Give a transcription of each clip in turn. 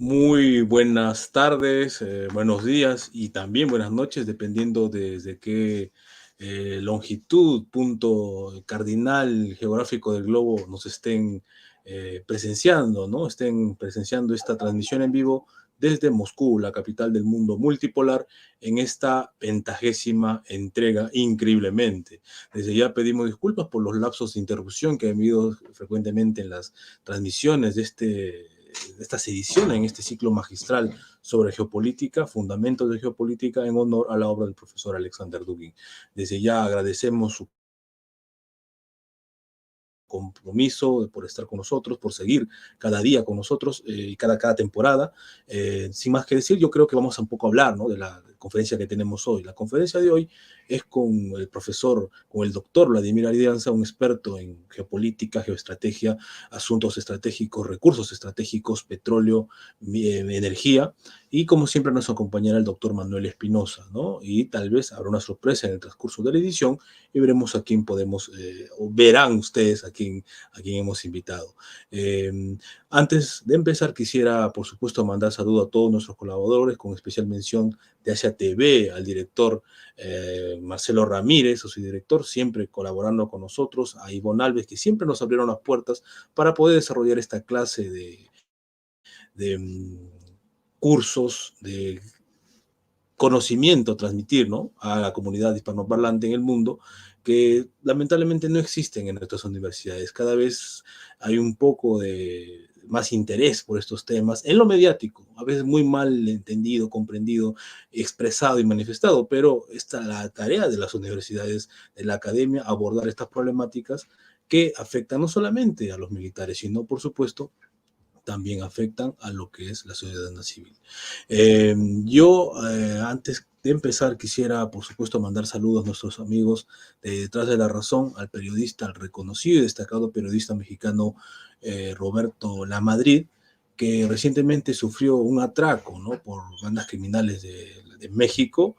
Muy buenas tardes, buenos días y también buenas noches, dependiendo desde qué longitud, punto cardinal geográfico del globo nos estén presenciando, ¿no? Estén presenciando esta transmisión en vivo desde Moscú, la capital del mundo multipolar, en esta 20ª entrega, increíblemente. Desde ya pedimos disculpas por los lapsos de interrupción que ha habido frecuentemente en las transmisiones de estas ediciones en este ciclo magistral sobre geopolítica, fundamentos de geopolítica, en honor a la obra del profesor Alexander Dugin. Desde ya agradecemos su compromiso por estar con nosotros, por seguir cada día con nosotros y cada temporada. Sin más que decir, yo creo que vamos a un poco a hablar, ¿no?, de la conferencia que tenemos hoy. La conferencia de hoy es con el profesor, con el doctor Vladimir Ardianza, un experto en geopolítica, geoestrategia, asuntos estratégicos, recursos estratégicos, petróleo, energía, y como siempre nos acompañará el doctor Manuel Espinosa, ¿no? Y tal vez habrá una sorpresa en el transcurso de la edición y veremos a quién podemos, o verán ustedes a quién hemos invitado. Antes de empezar, quisiera, por supuesto, mandar saludo a todos nuestros colaboradores, con especial mención de Asia TV, al director Marcelo Ramírez, su director, siempre colaborando con nosotros, a Ivonne Alves, que siempre nos abrieron las puertas para poder desarrollar esta clase de cursos, de conocimiento transmitir, ¿no?, a la comunidad hispanoparlante en el mundo, que lamentablemente no existen en nuestras universidades. Cada vez hay un poco de más interés por estos temas en lo mediático, a veces muy mal entendido, comprendido, expresado y manifestado, pero esta es la tarea de las universidades, de la academia, abordar estas problemáticas que afectan no solamente a los militares, sino, por supuesto, también afectan a lo que es la ciudadanía civil. Antes de empezar, quisiera, por supuesto, mandar saludos a nuestros amigos de Detrás de la Razón, al periodista, al reconocido y destacado periodista mexicano Roberto Lamadrid, que recientemente sufrió un atraco, ¿no?, por bandas criminales de México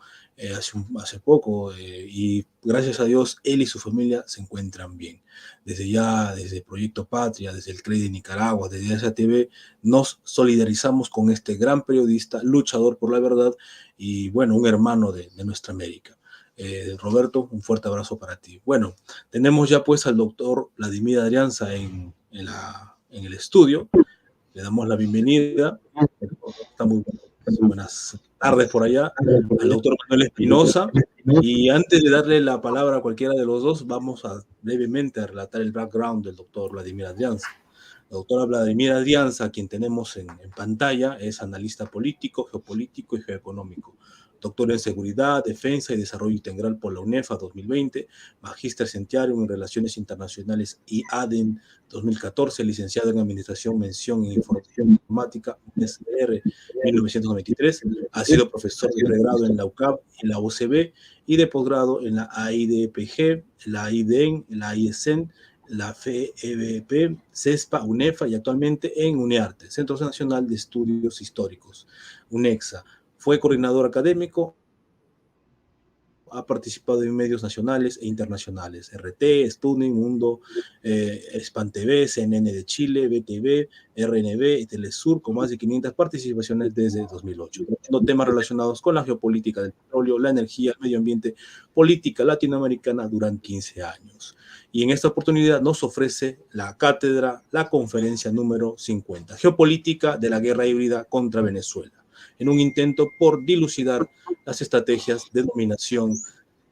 hace poco, y gracias a Dios él y su familia se encuentran bien. Desde ya, desde Proyecto Patria, desde el CREI de Nicaragua, desde Asia TV, nos solidarizamos con este gran periodista, luchador por la verdad y, bueno, un hermano de nuestra América. Roberto, un fuerte abrazo para ti. Bueno, tenemos ya pues al doctor Vladimir Adrianza en el estudio. Le damos la bienvenida. Está muy buenas tardes por allá al doctor Manuel Espinosa. Y antes de darle la palabra a cualquiera de los dos, vamos a brevemente a relatar el background del doctor Vladimir Adrianza. El doctor Vladimir Adrianza, a quien tenemos en pantalla, es analista político, geopolítico y geoeconómico. Doctor en Seguridad, Defensa y Desarrollo Integral por la UNEFA 2020, Magíster Centenarium en Relaciones Internacionales y ADEN 2014, licenciado en Administración, mención en Información Informática, UNESR 1993, ha sido profesor de pregrado en la UCAP y la UCB y de posgrado en la AIDPG, la AIDEN, la IESEN, la FEBP, CESPA, UNEFA y actualmente en UNEARTE, Centro Nacional de Estudios Históricos, UNEXA. Fue coordinador académico, ha participado en medios nacionales e internacionales, RT, Sputnik, Mundo, Span TV, CNN de Chile, BTV, RNB y Telesur, con más de 500 participaciones desde 2008, tratando temas relacionados con la geopolítica del petróleo, la energía, el medio ambiente, política latinoamericana durante 15 años. Y en esta oportunidad nos ofrece la cátedra, la conferencia número 50, Geopolítica de la Guerra Híbrida contra Venezuela, en un intento por dilucidar las estrategias de dominación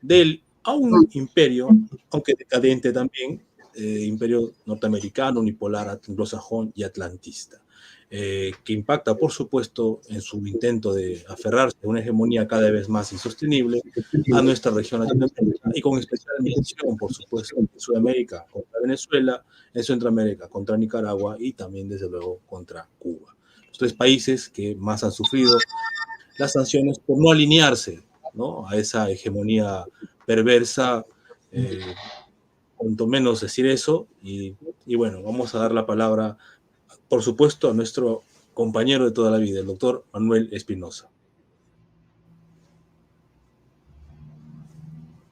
del a un imperio, aunque decadente también, imperio norteamericano, unipolar, anglosajón y atlantista, que impacta, por supuesto, en su intento de aferrarse a una hegemonía cada vez más insostenible a nuestra región latinoamericana y con especial mención, por supuesto, en Sudamérica contra Venezuela, en Centroamérica contra Nicaragua y también, desde luego, contra Cuba. Los tres países que más han sufrido las sanciones por no alinearse, ¿no?, a esa hegemonía perversa, cuanto menos decir eso. Y bueno, vamos a dar la palabra, por supuesto, a nuestro compañero de toda la vida, el doctor Manuel Espinosa.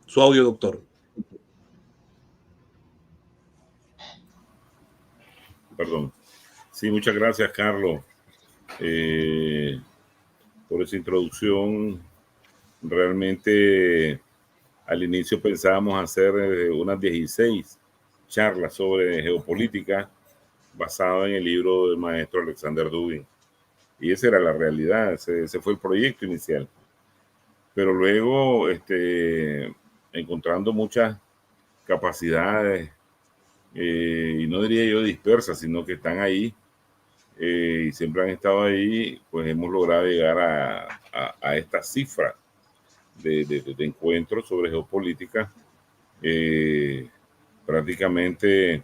Su audio, doctor. Perdón. Sí, muchas gracias, Carlos. por esa introducción. Realmente al inicio pensábamos hacer unas 16 charlas sobre geopolítica basado en el libro del maestro Alexander Dugin. Y esa era la realidad, ese fue el proyecto inicial. Pero luego, encontrando muchas capacidades, y no diría yo dispersas, sino que están ahí, y siempre han estado ahí, pues hemos logrado llegar a esta cifra de encuentros sobre geopolítica. Eh, Prácticamente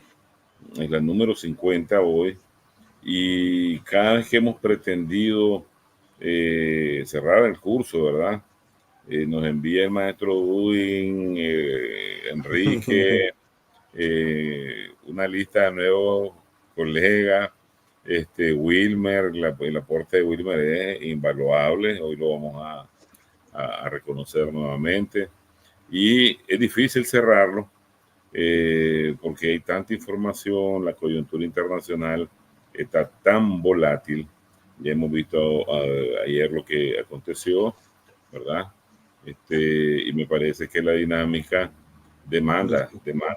es la número 50 hoy, y cada vez que hemos pretendido cerrar el curso, ¿verdad? Nos envía el maestro Udin, Enrique, una lista de nuevos colegas, Wilmer, el aporte de Wilmer es invaluable, hoy lo vamos a reconocer nuevamente, y es difícil cerrarlo, porque hay tanta información, la coyuntura internacional está tan volátil. Ya hemos visto ayer lo que aconteció, ¿verdad? Y me parece que la dinámica demanda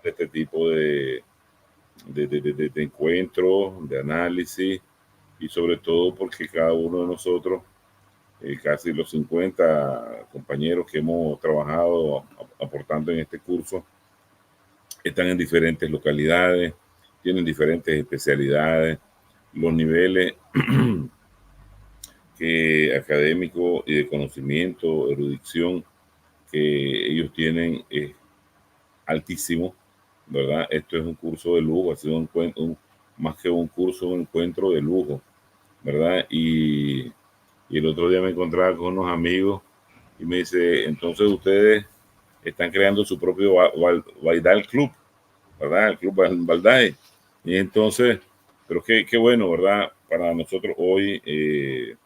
este tipo de encuentros, de análisis, y sobre todo porque cada uno de nosotros, casi los 50 compañeros que hemos trabajado aportando en este curso, están en diferentes localidades, tienen diferentes especialidades, los niveles académicos y de conocimiento, erudición que ellos tienen es altísimo, ¿verdad? Esto es un curso de lujo, ha sido más que un curso, un encuentro de lujo, ¿verdad? Y el otro día me encontraba con unos amigos y me dice, entonces ustedes están creando su propio Baidal Club, ¿verdad? El Club Baldae. Y entonces, pero qué bueno, ¿verdad? Para nosotros hoy es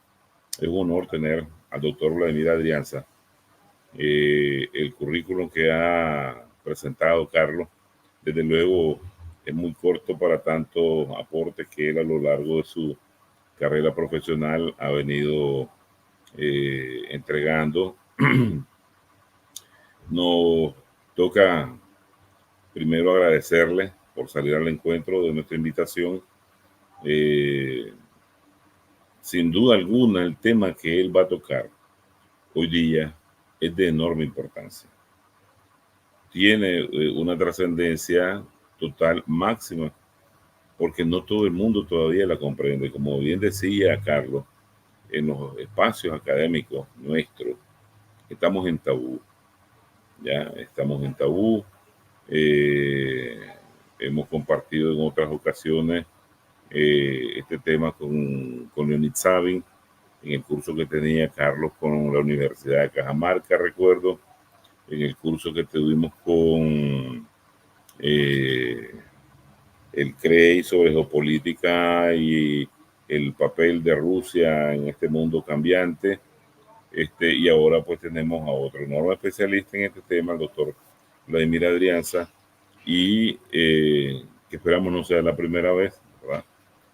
un honor tener al doctor Vladimir Adrianza. El currículum que ha presentado Carlos, desde luego, es muy corto para tantos aportes que él a lo largo de su carrera profesional ha venido entregando. Nos toca primero agradecerle por salir al encuentro de nuestra invitación. Eh, Sin duda alguna, el tema que él va a tocar hoy día es de enorme importancia. Tiene una trascendencia total máxima, porque no todo el mundo todavía la comprende. Como bien decía Carlos, en los espacios académicos nuestros estamos en tabú, ya estamos en tabú. Eh, Hemos compartido en otras ocasiones este tema con Leonid Sabin en el curso que tenía Carlos con la Universidad de Cajamarca, recuerdo, en el curso que tuvimos con eh, el CREI sobre geopolítica y el papel de Rusia en este mundo cambiante. Y ahora pues tenemos a otro enorme especialista en este tema, el doctor Vladimir Adrianza, y que esperamos no sea la primera vez, ¿verdad?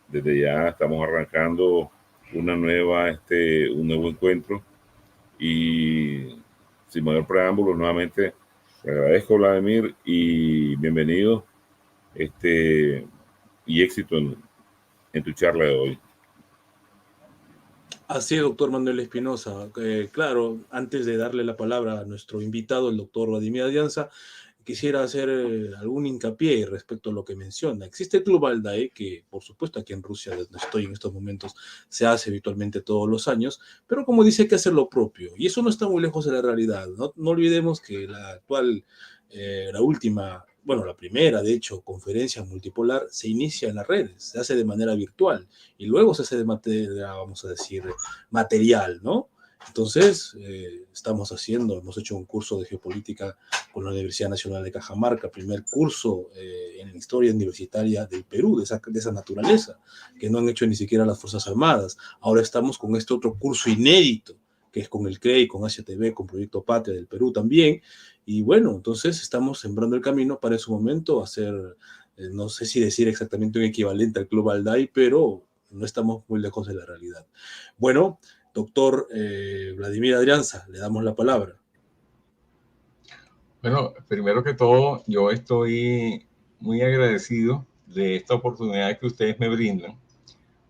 Desde ya estamos arrancando un nuevo encuentro, y sin mayor preámbulo, nuevamente te agradezco, Vladimir, y bienvenido, este, y éxito en tu charla de hoy. Así es, doctor Manuel Espinosa. Claro, antes de darle la palabra a nuestro invitado, el doctor Vladimir Adianza, quisiera hacer algún hincapié respecto a lo que menciona. Existe el Club Aldae, que por supuesto aquí en Rusia, donde estoy en estos momentos, se hace habitualmente todos los años, pero como dice, hay que hacer lo propio. Y eso no está muy lejos de la realidad. No olvidemos que la actual, la última, bueno, la primera, de hecho, conferencia multipolar se inicia en las redes, se hace de manera virtual y luego se hace de manera, vamos a decir, material, ¿no? Entonces, hemos hecho un curso de geopolítica con la Universidad Nacional de Cajamarca, primer curso en la historia universitaria del Perú, de esa naturaleza, que no han hecho ni siquiera las Fuerzas Armadas. Ahora estamos con este otro curso inédito, que es con el CREI, con HTV, con Proyecto Patria del Perú también. Y bueno, entonces estamos sembrando el camino para en su momento hacer, no sé si decir exactamente un equivalente al Club Alday, pero no estamos muy lejos de la realidad. Bueno, doctor Vladimir Adrianza, le damos la palabra. Bueno, primero que todo, yo estoy muy agradecido de esta oportunidad que ustedes me brindan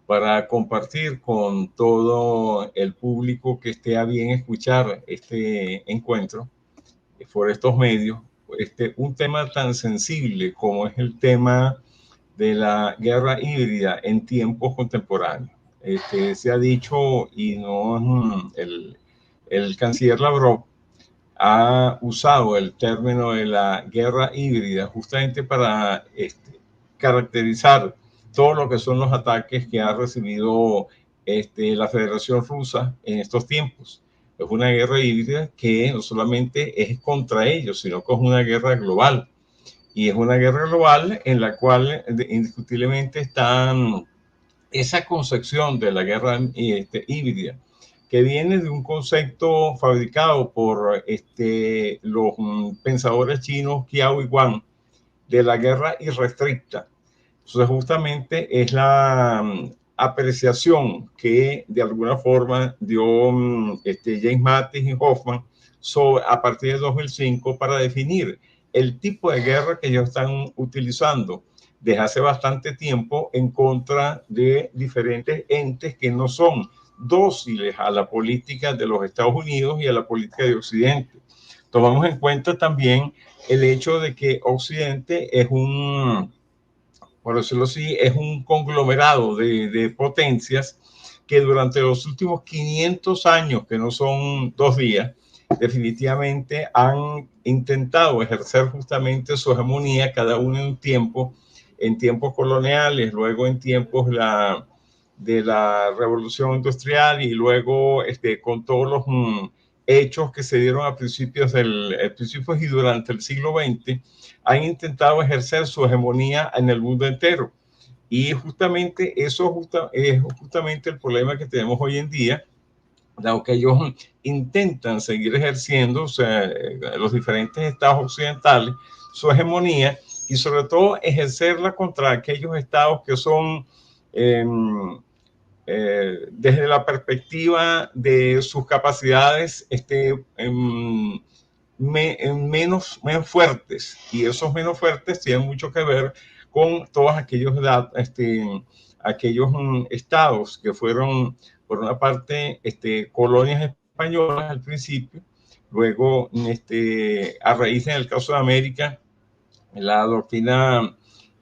para compartir con todo el público que esté a bien escuchar este encuentro por estos medios, un tema tan sensible como es el tema de la guerra híbrida en tiempos contemporáneos. Se ha dicho, y no el canciller Lavrov ha usado el término de la guerra híbrida justamente para caracterizar todo lo que son los ataques que ha recibido la Federación Rusa en estos tiempos. Es una guerra híbrida que no solamente es contra ellos, sino que es una guerra global. Y es una guerra global en la cual indiscutiblemente está esa concepción de la guerra híbrida, que viene de un concepto fabricado por los pensadores chinos Qiao y Wang, de la guerra irrestricta. Entonces, justamente es la apreciación que de alguna forma dio James Mattis y Hoffman a partir de 2005 para definir el tipo de guerra que ellos están utilizando desde hace bastante tiempo en contra de diferentes entes que no son dóciles a la política de los Estados Unidos y a la política de Occidente. Tomamos en cuenta también el hecho de que Occidente es por decirlo así, es un conglomerado de potencias que durante los últimos 500 años, que no son 2 días, definitivamente han intentado ejercer justamente su hegemonía, cada uno en tiempos coloniales, luego en tiempos de la revolución industrial y luego con todos los hechos que se dieron a principios y durante el siglo XX, han intentado ejercer su hegemonía en el mundo entero. Y justamente eso es justamente el problema que tenemos hoy en día, dado que ellos intentan seguir ejerciendo, o sea, los diferentes estados occidentales, su hegemonía y sobre todo ejercerla contra aquellos estados que son desde la perspectiva de sus capacidades menos fuertes, y esos menos fuertes tienen mucho que ver con todos aquellos estados que fueron, por una parte, colonias españolas al principio, luego, a raíz en el caso de América, la doctrina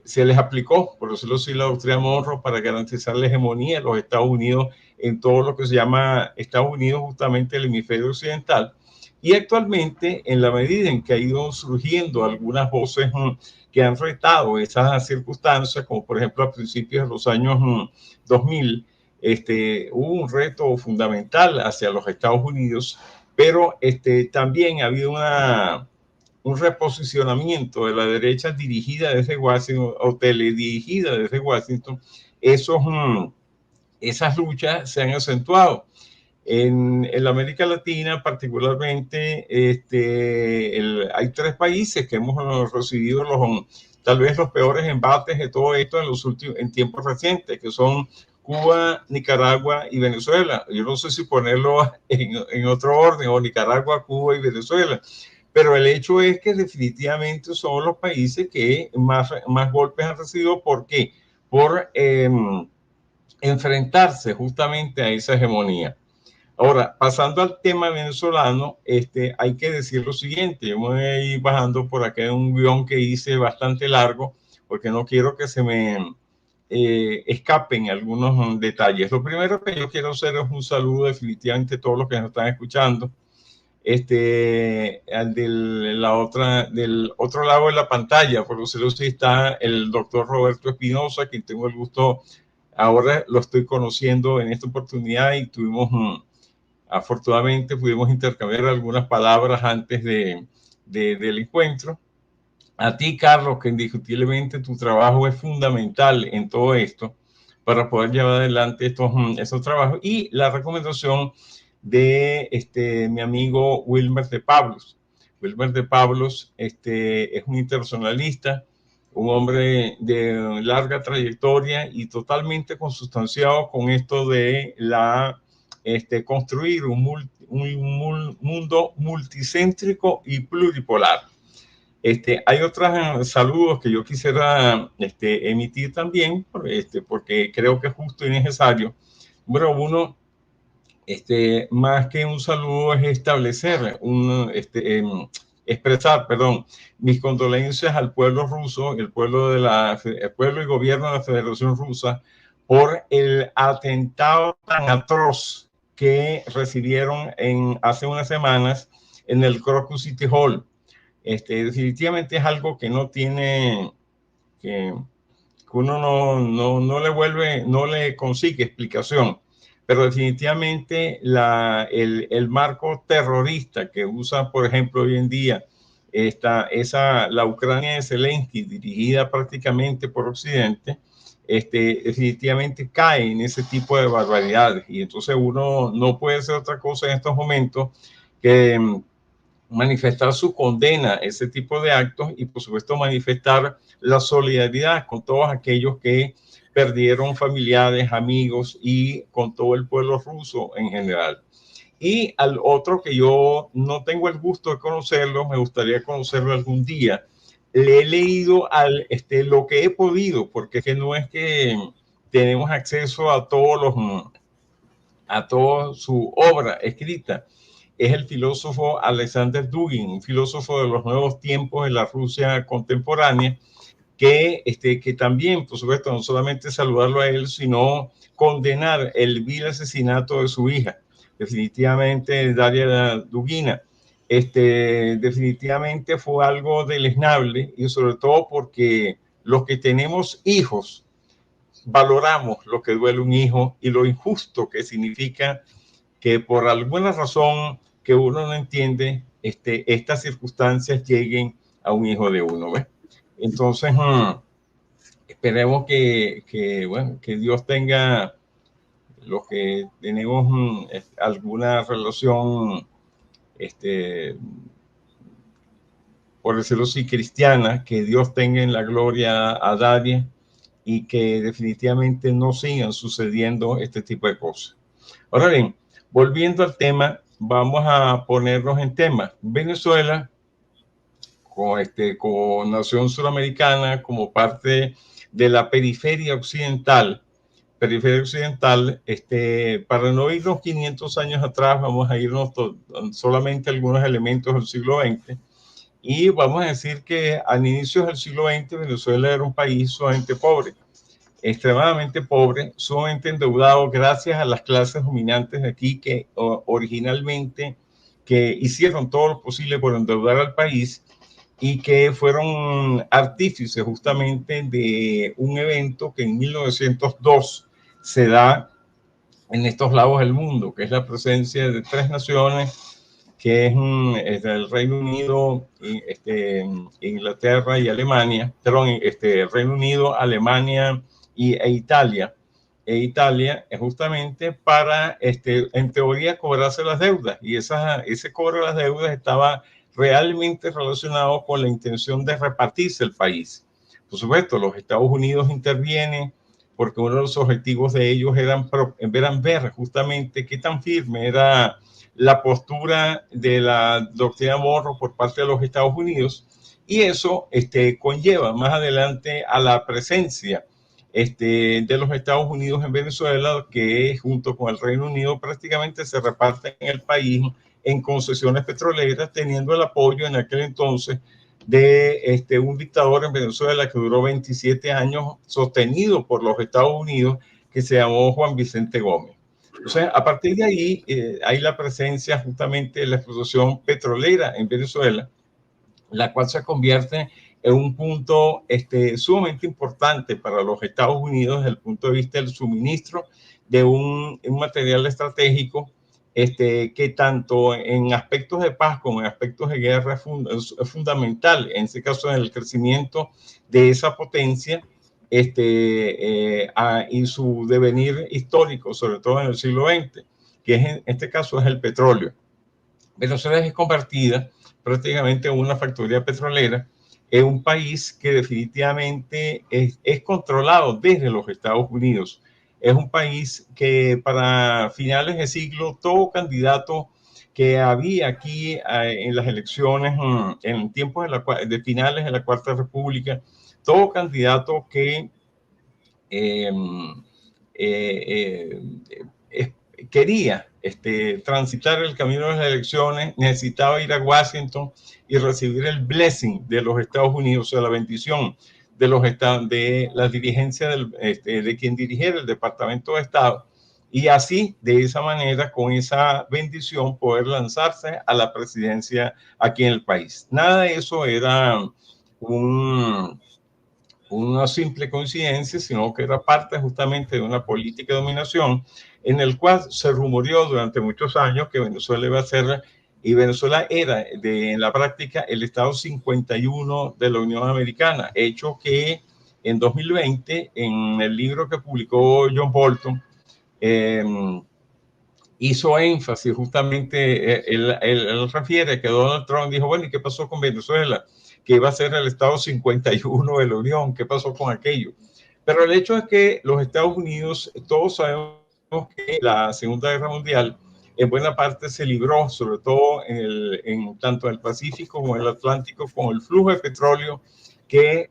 se les aplicó, por decirlo así, la doctrina Monroe para garantizar la hegemonía de los Estados Unidos en todo lo que se llama Estados Unidos, justamente el hemisferio occidental. Y actualmente, en la medida en que ha ido surgiendo algunas voces que han retado esas circunstancias, como por ejemplo a principios de los años 2000, hubo un reto fundamental hacia los Estados Unidos, pero también ha habido un reposicionamiento de la derecha dirigida desde Washington o teledirigida desde Washington. Esas luchas se han acentuado. En la América Latina, particularmente, hay 3 países que hemos recibido tal vez los peores embates de todo esto en tiempos recientes, que son Cuba, Nicaragua y Venezuela. Yo no sé si ponerlo en otro orden, o Nicaragua, Cuba y Venezuela, pero el hecho es que definitivamente son los países que más golpes han recibido. ¿Por qué? Por enfrentarse justamente a esa hegemonía. Ahora, pasando al tema venezolano, hay que decir lo siguiente. Yo me voy a ir bajando por acá un guión que hice bastante largo, porque no quiero que se me escapen algunos detalles. Lo primero que yo quiero hacer es un saludo definitivamente a todos los que nos están escuchando. Del otro lado de la pantalla, por decirlo así, está el doctor Roberto Espinosa, quien tengo el gusto, ahora lo estoy conociendo en esta oportunidad, y afortunadamente pudimos intercambiar algunas palabras antes del encuentro. A ti, Carlos, que indiscutiblemente tu trabajo es fundamental en todo esto para poder llevar adelante estos trabajos. Y la recomendación de mi amigo Wilmer de Pablos. Wilmer de Pablos es un internacionalista un hombre de larga trayectoria y totalmente consustanciado con esto de construir un mundo multicéntrico y pluripolar. Hay otros saludos que yo quisiera emitir también, porque creo que es justo y necesario. Bueno, uno, más que un saludo, es establecer expresar, perdón, mis condolencias al pueblo ruso, el pueblo y gobierno de la Federación Rusa, por el atentado tan atroz que recibieron hace unas semanas en el Crocus City Hall. Definitivamente es algo que no tiene, que uno no le consigue explicación, pero definitivamente el marco terrorista que usa, por ejemplo, hoy en día la Ucrania de Zelensky, dirigida prácticamente por Occidente, definitivamente cae en ese tipo de barbaridades, y entonces uno no puede hacer otra cosa en estos momentos que manifestar su condena a ese tipo de actos y, por supuesto, manifestar la solidaridad con todos aquellos que perdieron familiares, amigos y con todo el pueblo ruso en general. Y al otro que yo no tengo el gusto de conocerlo, me gustaría conocerlo algún día. Le he leído lo que he podido, porque es que no es que tenemos acceso a toda su obra escrita. Es el filósofo Alexander Dugin, un filósofo de los nuevos tiempos en la Rusia contemporánea, que también, por supuesto, no solamente saludarlo a él, sino condenar el vil asesinato de su hija, definitivamente Daria Dugina. Definitivamente fue algo deleznable, y sobre todo porque los que tenemos hijos valoramos lo que duele un hijo y lo injusto que significa que por alguna razón que uno no entiende, estas circunstancias lleguen a un hijo de uno, ¿ves? Entonces, esperemos que Dios tenga, los que tenemos alguna relación, por decirlo así, cristiana, que Dios tenga en la gloria a Daria y que definitivamente no sigan sucediendo este tipo de cosas. Ahora bien, volviendo al tema, vamos a ponernos en tema. Venezuela, como nación suramericana, como parte de la periferia occidental, para no irnos 500 años atrás, vamos a irnos solamente algunos elementos del siglo XX, y vamos a decir que al inicio del siglo XX Venezuela era un país sumamente pobre, extremadamente pobre, sumamente endeudado gracias a las clases dominantes de aquí que originalmente hicieron todo lo posible por endeudar al país y que fueron artífices justamente de un evento que en 1902 se da en estos lados del mundo, que es la presencia de tres naciones, que es el Reino Unido, Inglaterra y Alemania, perdón, Reino Unido, Alemania e Italia. Italia es justamente para, en teoría, cobrarse las deudas, y ese cobro de las deudas estaba realmente relacionado con la intención de repartirse el país. Por supuesto, los Estados Unidos intervienen porque uno de los objetivos de ellos eran ver justamente qué tan firme era la postura de la doctrina Monroe por parte de los Estados Unidos, y eso conlleva más adelante a la presencia de los Estados Unidos en Venezuela, que junto con el Reino Unido prácticamente se reparten en el país en concesiones petroleras, teniendo el apoyo en aquel entonces de un dictador en Venezuela que duró 27 años, sostenido por los Estados Unidos, que se llamó Juan Vicente Gómez. O sea, a partir de ahí hay la presencia justamente de la explotación petrolera en Venezuela, la cual se convierte en un punto sumamente importante para los Estados Unidos desde el punto de vista del suministro de un material estratégico que tanto en aspectos de paz como en aspectos de guerra es fundamental, en este caso en el crecimiento de esa potencia y su devenir histórico, sobre todo en el siglo XX, que en este caso es el petróleo. Venezuela es convertida prácticamente en una factoría petrolera, es un país que definitivamente es controlado desde los Estados Unidos. Es un país que para finales de siglo todo candidato que había aquí en las elecciones, en tiempos de finales de la Cuarta República, todo candidato que quería transitar el camino de las elecciones, necesitaba ir a Washington y recibir el blessing de los Estados Unidos, o sea, la bendición de la dirigencia de quien dirigiera el Departamento de Estado, y así, de esa manera, con esa bendición, poder lanzarse a la presidencia aquí en el país. Nada de eso era una simple coincidencia, sino que era parte justamente de una política de dominación en el cual se rumoreó durante muchos años que Venezuela iba a ser, y Venezuela era en la práctica el Estado 51 de la Unión Americana, hecho que en 2020, en el libro que publicó John Bolton, hizo énfasis justamente, él refiere que Donald Trump dijo, bueno, ¿y qué pasó con Venezuela? Que iba a ser el Estado 51 de la Unión, ¿qué pasó con aquello? Pero el hecho es que los Estados Unidos, todos sabemos que la Segunda Guerra Mundial en buena parte se libró, sobre todo en tanto el Pacífico como el Atlántico, con el flujo de petróleo que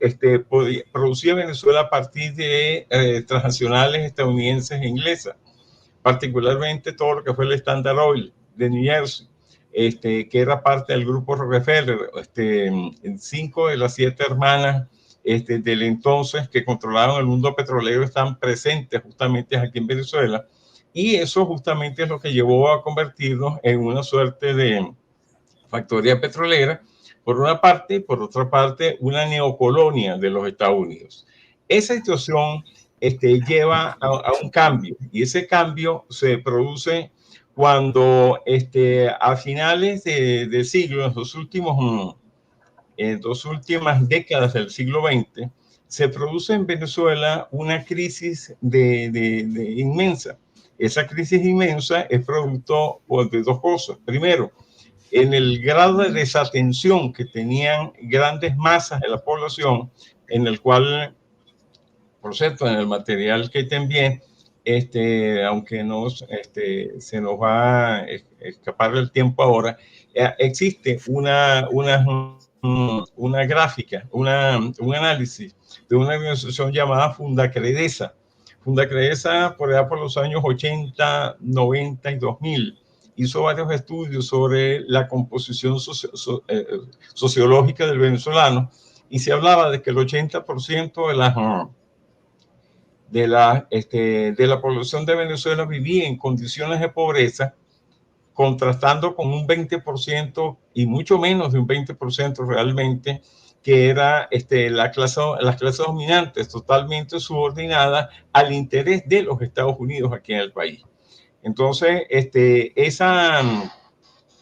producía Venezuela a partir de transnacionales estadounidenses e inglesas, particularmente todo lo que fue el Standard Oil de New Jersey, que era parte del grupo Rockefeller, 5 de las 7 hermanas del entonces que controlaban el mundo petrolero están presentes justamente aquí en Venezuela, y eso justamente es lo que llevó a convertirnos en una suerte de factoría petrolera, por una parte, y por otra parte, una neocolonia de los Estados Unidos. Esa situación lleva a un cambio, y ese cambio se produce cuando a finales del siglo, en dos últimas décadas del siglo XX, se produce en Venezuela una crisis inmensa. Esa crisis inmensa es producto de dos cosas. Primero, en el grado de desatención que tenían grandes masas de la población, en el cual, por cierto, en el material que te envié, aunque se nos va a escapar el tiempo ahora, existe una gráfica, un análisis de una organización llamada Fundacredesa. Fundacredesa, por allá por los años 80, 90 y 2000, hizo varios estudios sobre la composición sociológica del venezolano, y se hablaba de que el 80% de la población de Venezuela vivía en condiciones de pobreza, contrastando con un 20% y mucho menos de un 20% realmente, que era las clases dominantes, totalmente subordinadas al interés de los Estados Unidos aquí en el país. Entonces, esa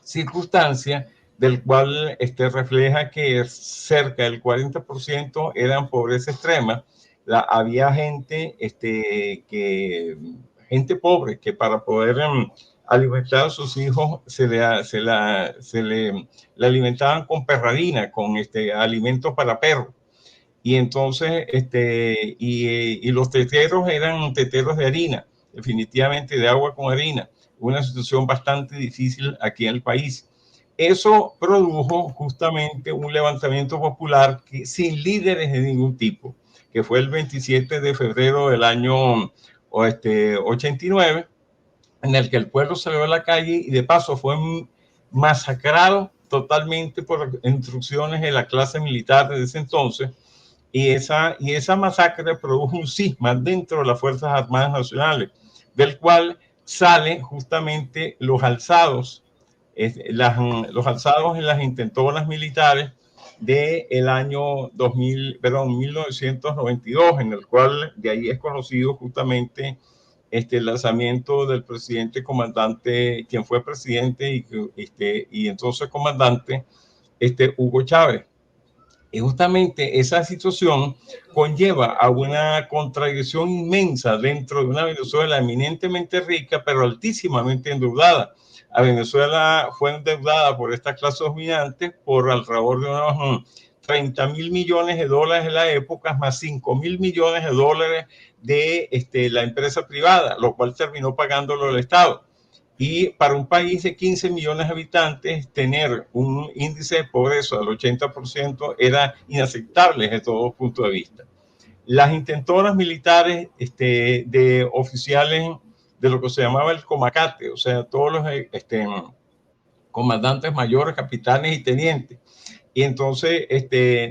circunstancia del cual refleja que cerca del 40% eran pobreza extrema. Había gente, gente pobre que para poder alimentar a sus hijos se le alimentaban con perrarina, con alimentos para perros. Y entonces, y los teteros eran teteros de harina, definitivamente de agua con harina, una situación bastante difícil aquí en el país. Eso produjo justamente un levantamiento popular sin líderes de ningún tipo, que fue el 27 de febrero del año 89, en el que el pueblo salió a la calle y de paso fue masacrado totalmente por instrucciones de la clase militar de ese entonces. Y esa masacre produjo un cisma dentro de las Fuerzas Armadas Nacionales, del cual salen justamente los alzados en las intentonas militares del año 1992, en el cual de ahí es conocido justamente el lanzamiento del presidente comandante, quien fue presidente y entonces comandante, Hugo Chávez. Y justamente esa situación conlleva a una contradicción inmensa dentro de una Venezuela eminentemente rica, pero altísimamente endeudada. A Venezuela fue endeudada por esta clase dominante por alrededor de unos 30.000 millones de dólares en la época, más 5.000 millones de dólares de la empresa privada, lo cual terminó pagándolo el Estado. Y para un país de 15 millones de habitantes, tener un índice de pobreza del 80% era inaceptable desde todo punto de vista. Las intentonas militares de oficiales de lo que se llamaba el Comacate, o sea, todos los comandantes mayores, capitanes y tenientes, y entonces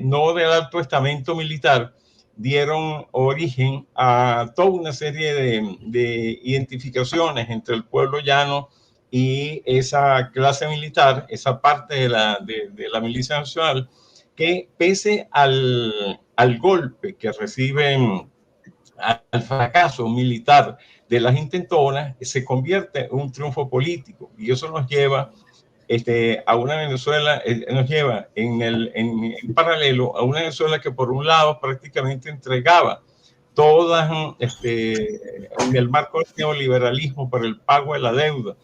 no del alto estamento militar, dieron origen a toda una serie de identificaciones entre el pueblo llano y esa clase militar, esa parte de la milicia nacional, que pese al golpe que reciben, al fracaso militar de las intentonas, se convierte en un triunfo político, y eso nos lleva a una Venezuela, nos lleva en paralelo a una Venezuela que por un lado prácticamente entregaba todas, en el marco del neoliberalismo para el pago de la deuda,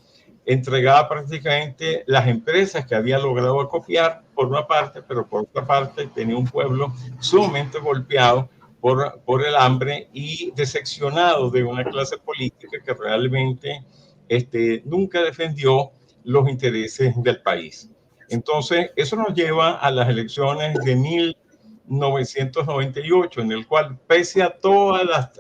entregaba prácticamente las empresas que había logrado acopiar por una parte, pero por otra parte tenía un pueblo sumamente golpeado por el hambre y decepcionado de una clase política que realmente nunca defendió los intereses del país. Entonces, eso nos lleva a las elecciones de 1998, en el cual, pese a todas las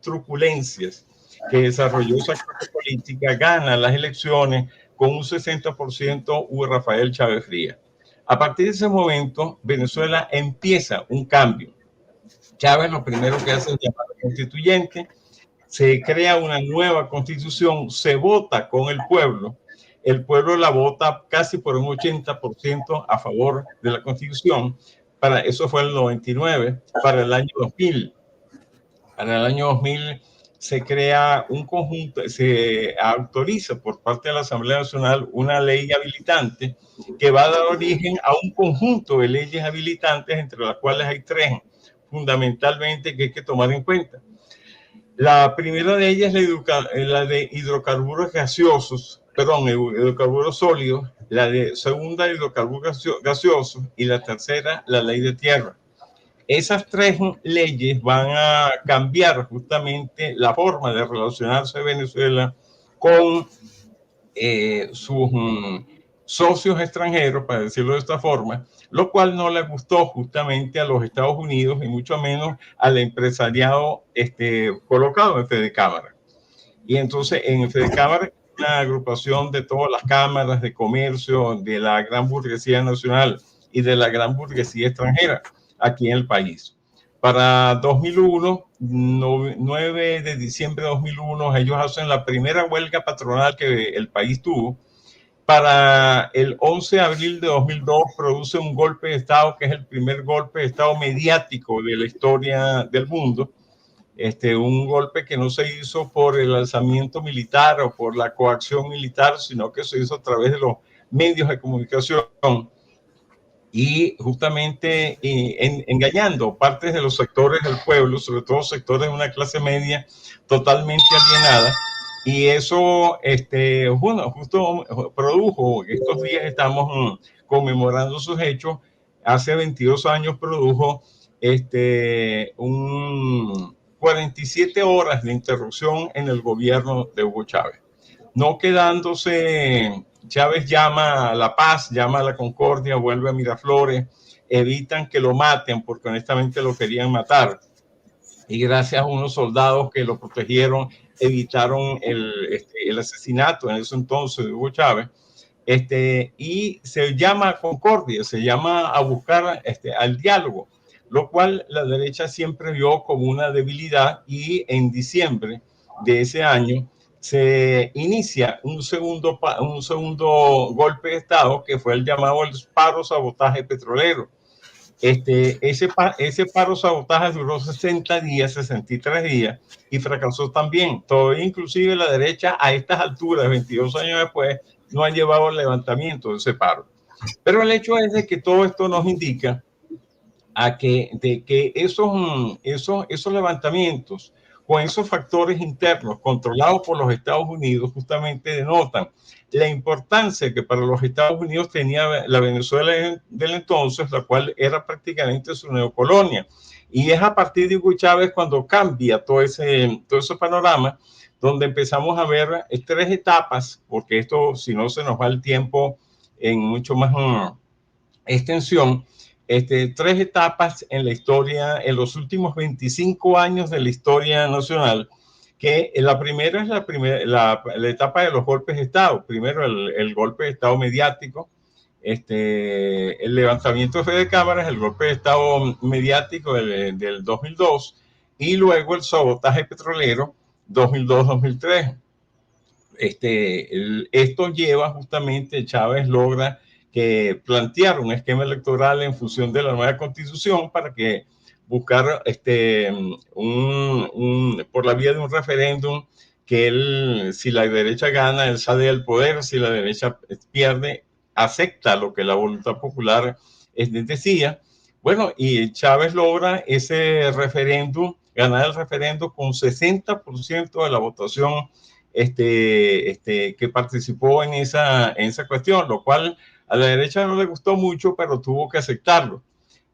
truculencias que desarrolló esa clase política, gana las elecciones con un 60% Hugo Rafael Chávez Frías. A partir de ese momento, Venezuela empieza un cambio. Chávez lo primero que hace es llamar a constituyente, se crea una nueva constitución, se vota con el pueblo la vota casi por un 80% a favor de la constitución. Eso fue el 99. Para el año 2000, se crea un conjunto, se autoriza por parte de la Asamblea Nacional una ley habilitante que va a dar origen a un conjunto de leyes habilitantes, entre las cuales hay tres fundamentalmente que hay que tomar en cuenta. La primera de ellas es la de hidrocarburos gaseosos, hidrocarburos sólidos, la segunda hidrocarburos gaseosos y la tercera la ley de tierra. Esas tres leyes van a cambiar justamente la forma de relacionarse Venezuela con sus socios extranjeros, para decirlo de esta forma, lo cual no le gustó justamente a los Estados Unidos y mucho menos al empresariado colocado en Fedecámara. Y entonces en Fedecámara, una agrupación de todas las cámaras de comercio de la gran burguesía nacional y de la gran burguesía extranjera aquí en el país. Para 2001, 9 de diciembre de 2001, ellos hacen la primera huelga patronal que el país tuvo. Para el 11 de abril de 2002 produce un golpe de Estado, que es el primer golpe de Estado mediático de la historia del mundo. Un golpe que no se hizo por el alzamiento militar o por la coacción militar, sino que se hizo a través de los medios de comunicación y justamente engañando partes de los sectores del pueblo, sobre todo sectores de una clase media totalmente alienada. Y eso, justo produjo, estos días estamos conmemorando sus hechos, hace 22 años produjo 47 horas de interrupción en el gobierno de Hugo Chávez. No quedándose, Chávez llama a la paz, llama a la concordia, vuelve a Miraflores, evitan que lo maten porque honestamente lo querían matar. Y gracias a unos soldados que lo protegieron, evitaron el asesinato en ese entonces de Hugo Chávez. Y se llama a concordia, se llama a buscar al diálogo, lo cual la derecha siempre vio como una debilidad, y en diciembre de ese año se inicia un segundo golpe de Estado, que fue el llamado el paro sabotaje petrolero. Ese paro sabotaje duró 60 días, 63 días, y fracasó también. Todavía inclusive la derecha a estas alturas, 22 años después, no ha llevado el levantamiento de ese paro. Pero el hecho es de que todo esto nos indica de que esos levantamientos con esos factores internos controlados por los Estados Unidos, justamente denotan la importancia que para los Estados Unidos tenía la Venezuela del entonces, la cual era prácticamente su neocolonia. Y es a partir de Hugo Chávez cuando cambia todo ese panorama, donde empezamos a ver 3 etapas, porque esto, si no se nos va el tiempo en mucho más extensión, 3 etapas en la historia, en los últimos 25 años de la historia nacional, que la primera es la etapa de los golpes de Estado. Primero el golpe de Estado mediático, el levantamiento de fe de cámaras, el golpe de Estado mediático del 2002 y luego el sabotaje petrolero 2002-2003. Esto lleva justamente, Chávez logra que plantear un esquema electoral en función de la nueva constitución para que buscar por la vía de un referéndum que él, si la derecha gana, él sale del poder, si la derecha pierde, acepta lo que la voluntad popular decía. Bueno, y Chávez logra ese referéndum, ganar el referéndum con 60% de la votación que participó en esa cuestión, lo cual a la derecha no le gustó mucho, pero tuvo que aceptarlo.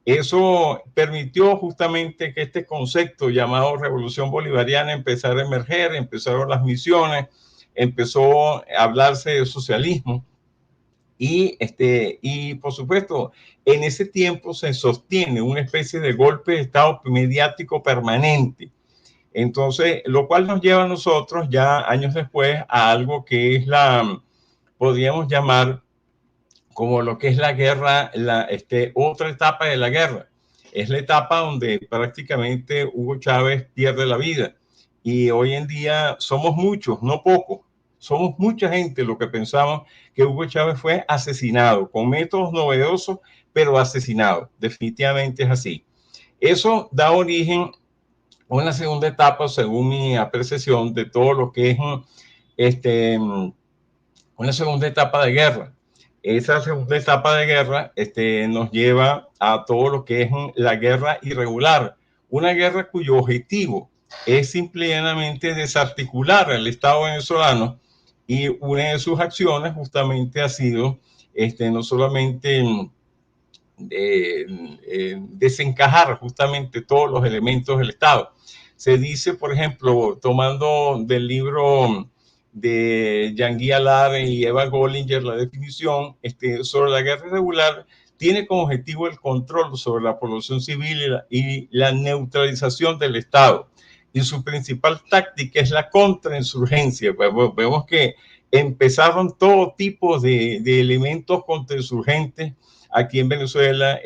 Eso permitió justamente que este concepto llamado Revolución Bolivariana empezara a emerger, empezaron las misiones, empezó a hablarse de socialismo y por supuesto en ese tiempo se sostiene una especie de golpe de Estado mediático permanente. Entonces, lo cual nos lleva a nosotros ya años después a algo que es podríamos llamar como lo que es la guerra, otra etapa de la guerra. Es la etapa donde prácticamente Hugo Chávez pierde la vida. Y hoy en día somos muchos, no pocos. Somos mucha gente lo que pensamos que Hugo Chávez fue asesinado con métodos novedosos, pero asesinado. Definitivamente es así. Eso da origen a una segunda etapa, según mi apreciación, de todo lo que es una segunda etapa de guerra. Esa segunda etapa de guerra nos lleva a todo lo que es la guerra irregular, una guerra cuyo objetivo es simplemente desarticular al Estado venezolano, y una de sus acciones justamente ha sido no solamente desencajar justamente todos los elementos del Estado. Se dice, por ejemplo, tomando del libro de Jean-Guy Allard y Eva Gollinger, la definición sobre la guerra irregular tiene como objetivo el control sobre la población civil y la neutralización del Estado. Y su principal táctica es la contrainsurgencia. Pues vemos que empezaron todo tipo de elementos contrainsurgentes aquí en Venezuela,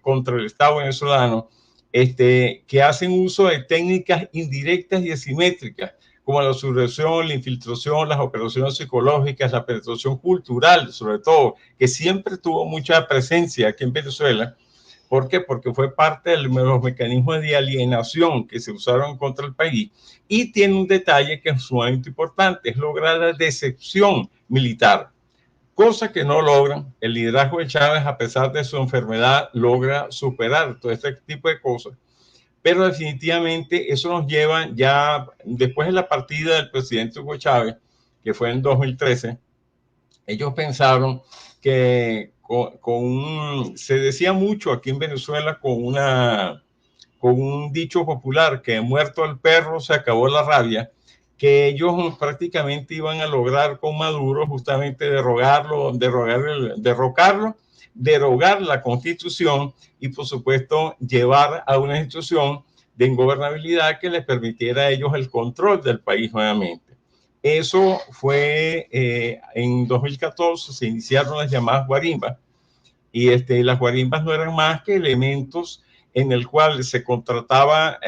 contra el Estado venezolano, que hacen uso de técnicas indirectas y asimétricas, como la subversión, la infiltración, las operaciones psicológicas, la penetración cultural, sobre todo, que siempre tuvo mucha presencia aquí en Venezuela. ¿Por qué? Porque fue parte de los mecanismos de alienación que se usaron contra el país. Y tiene un detalle que es sumamente importante, es lograr la decepción militar, cosa que no logran. El liderazgo de Chávez, a pesar de su enfermedad, logra superar todo este tipo de cosas. Pero definitivamente eso nos lleva ya, después de la partida del presidente Hugo Chávez, que fue en 2013, ellos pensaron que se decía mucho aquí en Venezuela con un dicho popular, que muerto el perro se acabó la rabia, que ellos prácticamente iban a lograr con Maduro justamente derogar la Constitución y, por supuesto, llevar a una institución de ingobernabilidad que les permitiera a ellos el control del país nuevamente. Eso fue en 2014, se iniciaron las llamadas guarimbas, y las guarimbas no eran más que elementos en el cual se contrataba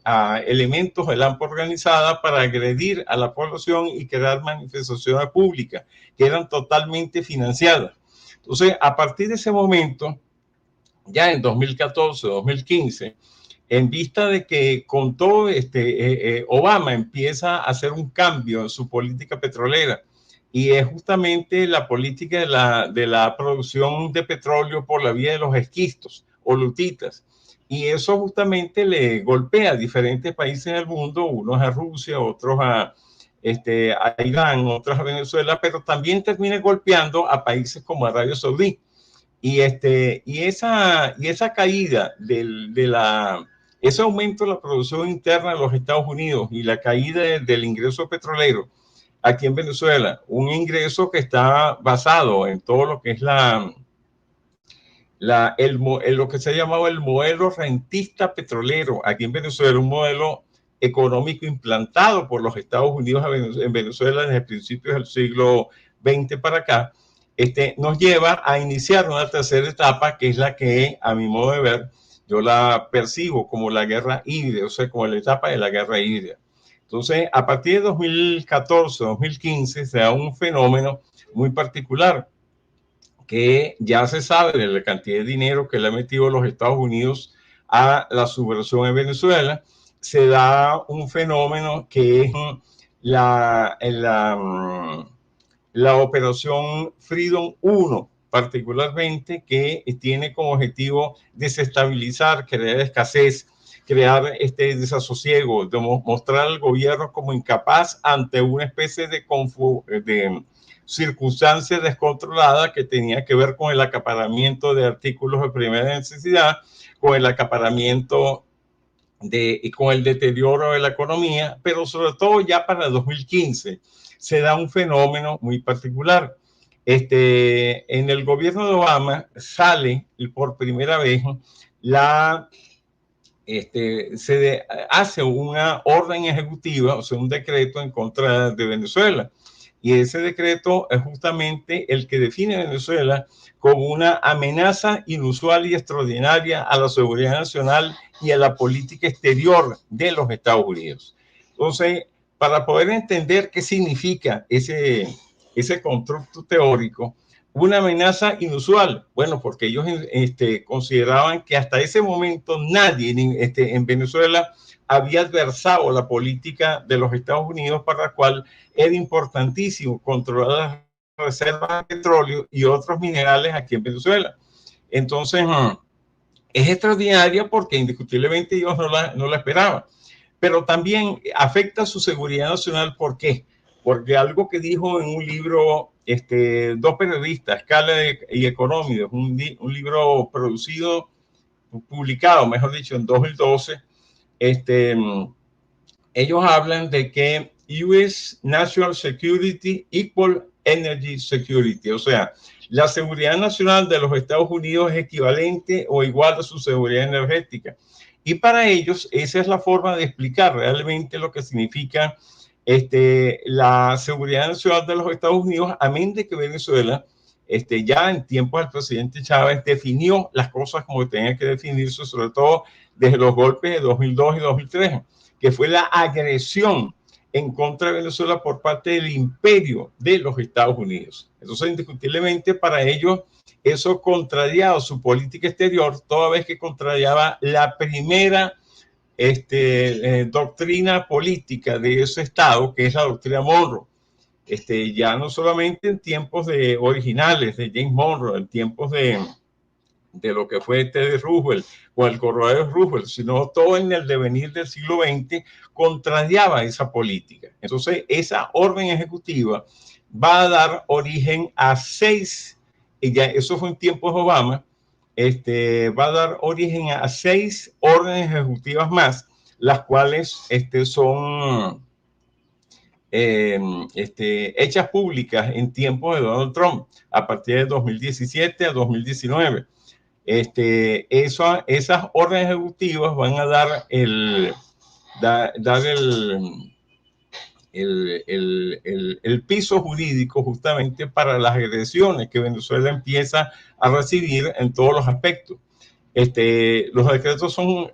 a elementos de la AMPA organizada para agredir a la población y crear manifestaciones públicas que eran totalmente financiadas. Entonces, a partir de ese momento, ya en 2014, 2015, en vista de que con todo Obama empieza a hacer un cambio en su política petrolera, y es justamente la política de la producción de petróleo por la vía de los esquistos o lutitas. y eso justamente le golpea a diferentes países del mundo, unos a Rusia, otros a Irán, otros a Venezuela, pero también termina golpeando a países como Arabia Saudí. Y esa caída ese aumento de la producción interna de los Estados Unidos y la caída del ingreso petrolero aquí en Venezuela, un ingreso que está basado en todo lo que es lo que se ha llamado el modelo rentista petrolero aquí en Venezuela, un modelo económico implantado por los Estados Unidos en Venezuela desde principios del siglo XX para acá, nos lleva a iniciar una tercera etapa, que es la que, a mi modo de ver, yo la percibo como la guerra híbrida, o sea, como la etapa de la guerra híbrida. Entonces, a partir de 2014, 2015, se da un fenómeno muy particular, que ya se sabe de la cantidad de dinero que le ha metido los Estados Unidos a la subversión en Venezuela. Se da un fenómeno que es la operación Freedom 1, particularmente, que tiene como objetivo desestabilizar, crear escasez, crear desasosiego, mostrar al gobierno como incapaz ante una especie de circunstancia descontrolada que tenía que ver con el acaparamiento de artículos de primera necesidad, con el acaparamiento y con el deterioro de la economía, pero sobre todo ya para el 2015 se da un fenómeno muy particular. En el gobierno de Obama sale por primera vez se hace una orden ejecutiva, o sea, un decreto en contra de Venezuela. Y ese decreto es justamente el que define a Venezuela como una amenaza inusual y extraordinaria a la seguridad nacional y a la política exterior de los Estados Unidos. Entonces, para poder entender qué significa ese constructo teórico, una amenaza inusual, bueno, porque ellos consideraban que hasta ese momento nadie en Venezuela había adversado la política de los Estados Unidos, para la cual era importantísimo controlar las reservas de petróleo y otros minerales aquí en Venezuela. Entonces, es extraordinaria porque indiscutiblemente ellos no la esperaban, pero también afecta a su seguridad nacional. ¿Por qué? Porque algo que dijo en un libro dos periodistas, Scala y Económicos, un libro publicado, mejor dicho, en 2012, ellos hablan de que US National Security equal Energy Security, o sea, la seguridad nacional de los Estados Unidos es equivalente o igual a su seguridad energética. Y para ellos esa es la forma de explicar realmente lo que significa la seguridad nacional de los Estados Unidos, a menos de que Venezuela ya en tiempos del presidente Chávez definió las cosas como tenía que definirse, sobre todo desde los golpes de 2002 y 2003, que fue la agresión en contra de Venezuela por parte del imperio de los Estados Unidos. Entonces, indiscutiblemente para ellos eso contrariaba su política exterior, toda vez que contrariaba la primera doctrina política de ese Estado, que es la doctrina Monroe. Ya no solamente en tiempos originales de James Monroe, en tiempos de lo que fue Teddy Roosevelt o el Correo Roosevelt, sino todo en el devenir del siglo XX contrariaba esa política. Entonces, esa orden ejecutiva va a dar origen a 6, y ya eso fue en tiempos de Obama, va a dar origen a 6 órdenes ejecutivas más, las cuales son hechas públicas en tiempos de Donald Trump, a partir de 2017 a 2019. Esas órdenes ejecutivas van a dar el piso jurídico justamente para las agresiones que Venezuela empieza a recibir en todos los aspectos. Los decretos son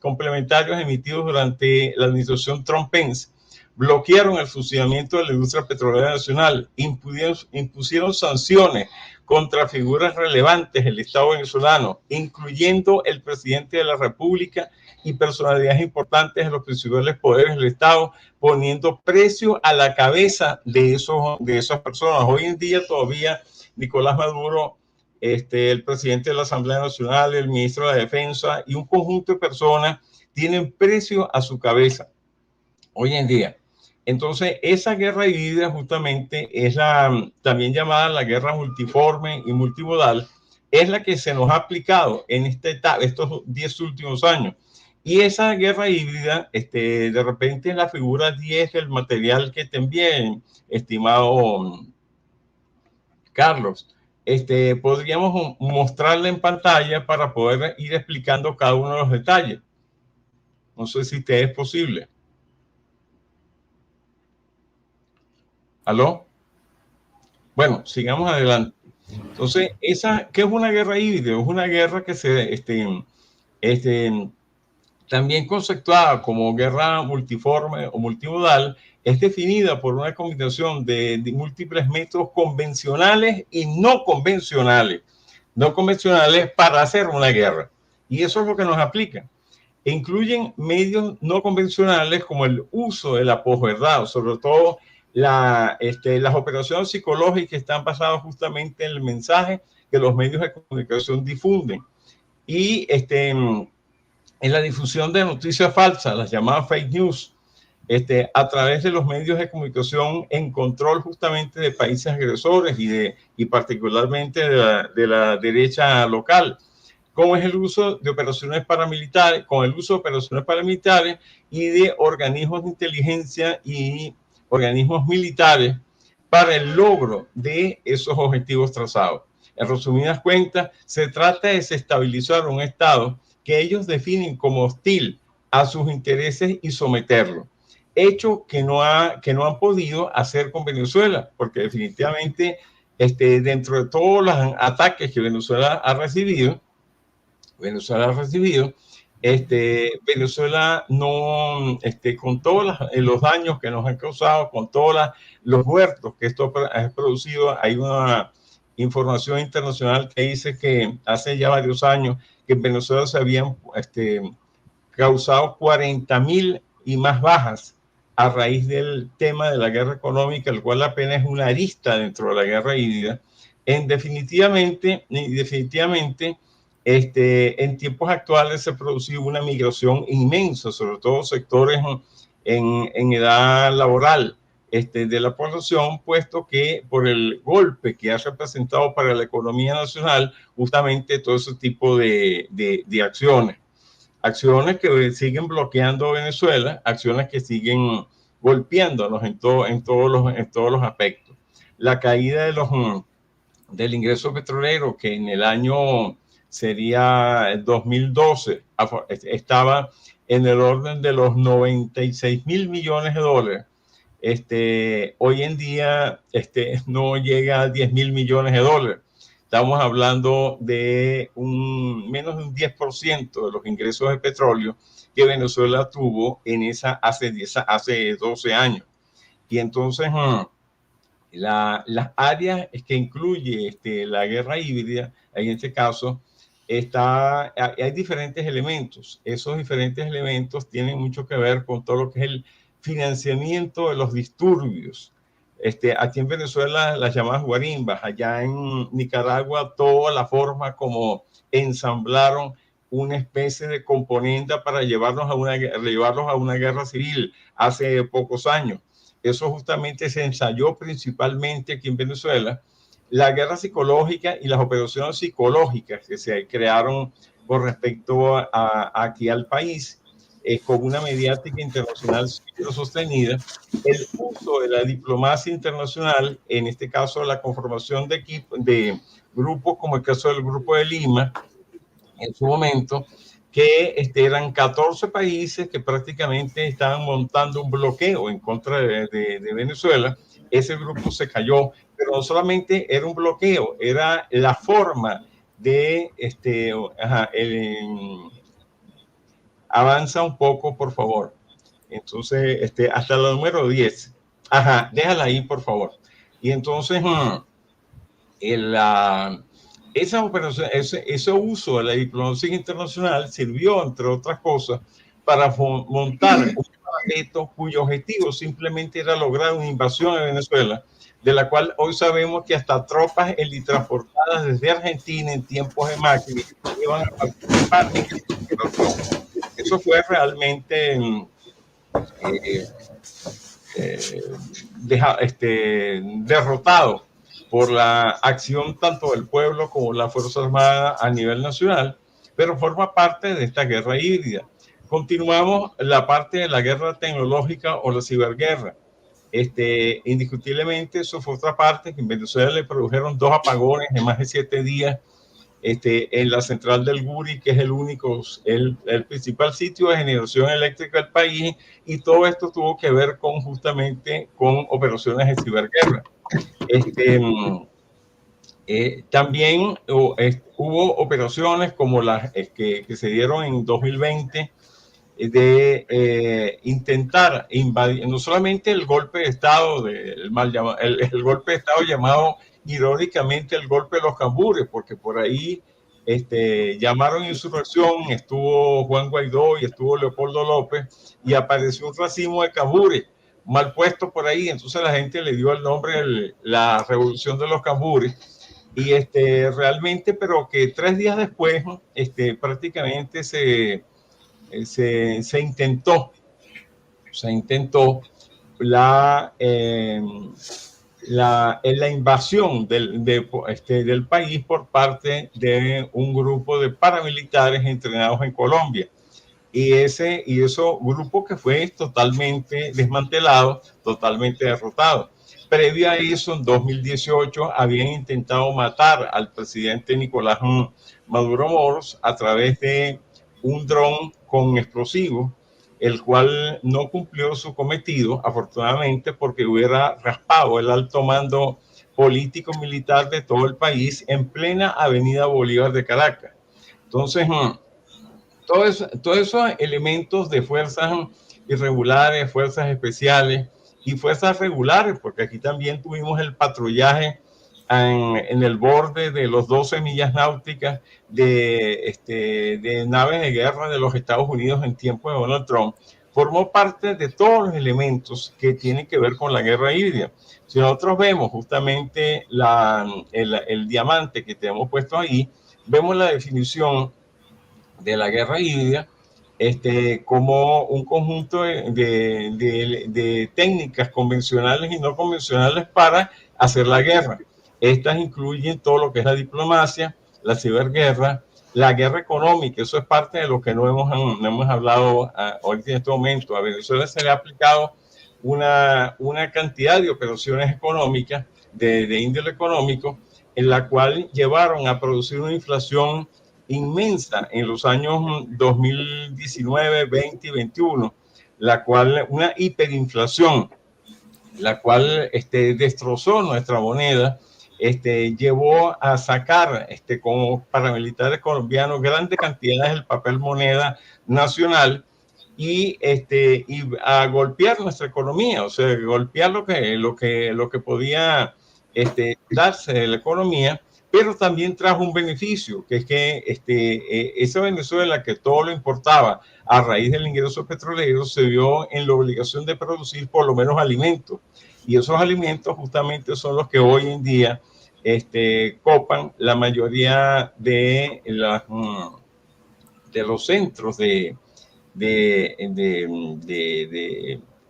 complementarios emitidos durante la administración Trump-Pence. Bloquearon el funcionamiento de la industria petrolera nacional, impusieron sanciones contra figuras relevantes del Estado venezolano, incluyendo el presidente de la República y personalidades importantes de los principales poderes del Estado, poniendo precio a la cabeza de esas personas. Hoy en día todavía Nicolás Maduro el presidente de la Asamblea Nacional, el ministro de la Defensa y un conjunto de personas tienen precio a su cabeza hoy en día. Entonces, esa guerra híbrida justamente es la también llamada la guerra multiforme y multimodal, es la que se nos ha aplicado en esta etapa, estos 10 últimos años. Y esa guerra híbrida, de repente en la figura 10 del material que te envié, estimado Carlos, podríamos mostrarla en pantalla para poder ir explicando cada uno de los detalles. No sé si te es posible. ¿Aló? Bueno, sigamos adelante. Entonces, ¿qué es una guerra híbrida? Es una guerra que también conceptuada como guerra multiforme o multimodal, es definida por una combinación de múltiples métodos convencionales y no convencionales para hacer una guerra. Y eso es lo que nos aplica. E incluyen medios no convencionales como el uso de la posverdad, sobre todo las operaciones psicológicas están basadas justamente en el mensaje que los medios de comunicación difunden. Y en la difusión de noticias falsas, las llamadas fake news, a través de los medios de comunicación en control justamente de países agresores y particularmente de la derecha local, como es el uso de operaciones paramilitares, y de organismos de inteligencia y organismos militares para el logro de esos objetivos trazados. En resumidas cuentas, se trata de desestabilizar un Estado que ellos definen como hostil a sus intereses y someterlo. Hecho que no han podido hacer con Venezuela, porque definitivamente dentro de todos los ataques que Venezuela ha recibido, Venezuela no, con todos los daños que nos han causado, con todos los muertos que esto ha producido, hay una información internacional que dice que hace ya varios años que en Venezuela se habían causado 40,000 y más bajas a raíz del tema de la guerra económica, el cual apenas es una arista dentro de la guerra híbrida. Definitivamente, en tiempos actuales se ha producido una migración inmensa, sobre todo sectores en edad laboral de la población, puesto que por el golpe que ha representado para la economía nacional justamente todo ese tipo de acciones que siguen bloqueando Venezuela, acciones que siguen golpeándonos en todos los aspectos. La caída del ingreso petrolero, que en el año sería el 2012, estaba en el orden de los 96,000 millones de dólares. Hoy en día no llega a 10,000 millones de dólares. Estamos hablando de menos de un 10% de los ingresos de petróleo que Venezuela tuvo hace 12 años. Y entonces las áreas que incluye la guerra híbrida, en este caso, hay diferentes elementos. Esos diferentes elementos tienen mucho que ver con todo lo que es el financiamiento de los disturbios. Aquí en Venezuela las llamadas guarimbas, allá en Nicaragua toda la forma como ensamblaron una especie de componente para llevarlos a una guerra civil hace pocos años. Eso justamente se ensayó principalmente aquí en Venezuela. La guerra psicológica y las operaciones psicológicas que se crearon con respecto aquí al país, con una mediática internacional sostenida, el uso de la diplomacia internacional, en este caso la conformación de grupos como el caso del Grupo de Lima, en su momento, que eran 14 países que prácticamente estaban montando un bloqueo en contra de Venezuela. Ese grupo se cayó, pero no solamente era un bloqueo, era la forma de avanza un poco, por favor. Entonces, hasta la número 10. Ajá, déjala ahí, por favor. Y entonces, esa operación, ese uso de la diplomacia internacional sirvió, entre otras cosas, para montar un cuarteto cuyo objetivo simplemente era lograr una invasión a Venezuela de la cual hoy sabemos que hasta tropas helitransportadas desde Argentina en tiempos de Macri iban a participar en esta operación. Eso fue realmente derrotado por la acción tanto del pueblo como la Fuerza Armada a nivel nacional, pero forma parte de esta guerra híbrida. Continuamos la parte de la guerra tecnológica o la ciberguerra. Indiscutiblemente eso fue otra parte que en Venezuela le produjeron 2 apagones de más de 7 días en la central del Guri, que es el principal sitio de generación eléctrica del país, y todo esto tuvo que ver justamente con operaciones de ciberguerra. También hubo operaciones como las que se dieron en 2020 de intentar invadir, no solamente el golpe de Estado, el golpe de Estado llamado irónicamente el golpe de los cambures, porque por ahí llamaron insurrección, estuvo Juan Guaidó y estuvo Leopoldo López, y apareció un racimo de cambures mal puesto por ahí, entonces la gente le dio el nombre la revolución de los cambures, y realmente, pero que 3 días después prácticamente se intentó la invasión del país por parte de un grupo de paramilitares entrenados en Colombia. Y eso grupo que fue totalmente desmantelado, totalmente derrotado. Previo a eso, en 2018, habían intentado matar al presidente Nicolás Maduro Moros a través de un dron con explosivos, el cual no cumplió su cometido, afortunadamente, porque hubiera raspado el alto mando político-militar de todo el país en plena Avenida Bolívar de Caracas. Entonces, todos esos elementos de fuerzas irregulares, fuerzas especiales y fuerzas regulares, porque aquí también tuvimos el patrullaje en el borde de los 12 millas náuticas de naves de guerra de los Estados Unidos en tiempo de Donald Trump, formó parte de todos los elementos que tienen que ver con la guerra híbrida. Si nosotros vemos justamente el diamante que tenemos puesto ahí, vemos la definición de la guerra híbrida como un conjunto de técnicas convencionales y no convencionales para hacer la guerra. Estas incluyen todo lo que es la diplomacia, la ciberguerra, la guerra económica. Eso es parte de lo que no hemos hablado ahorita en este momento. A Venezuela se le ha aplicado una cantidad de operaciones económicas de índole económico, en la cual llevaron a producir una inflación inmensa en los años 2019, 20 y 21, una hiperinflación, la cual destrozó nuestra moneda, llevó a sacar como paramilitares colombianos grandes cantidades del papel moneda nacional y a golpear nuestra economía, o sea, golpear lo que podía darse de la economía, pero también trajo un beneficio, que es que esa Venezuela que todo lo importaba a raíz del ingreso petrolero se vio en la obligación de producir por lo menos alimentos, y esos alimentos justamente son los que hoy en día copan la mayoría de los centros de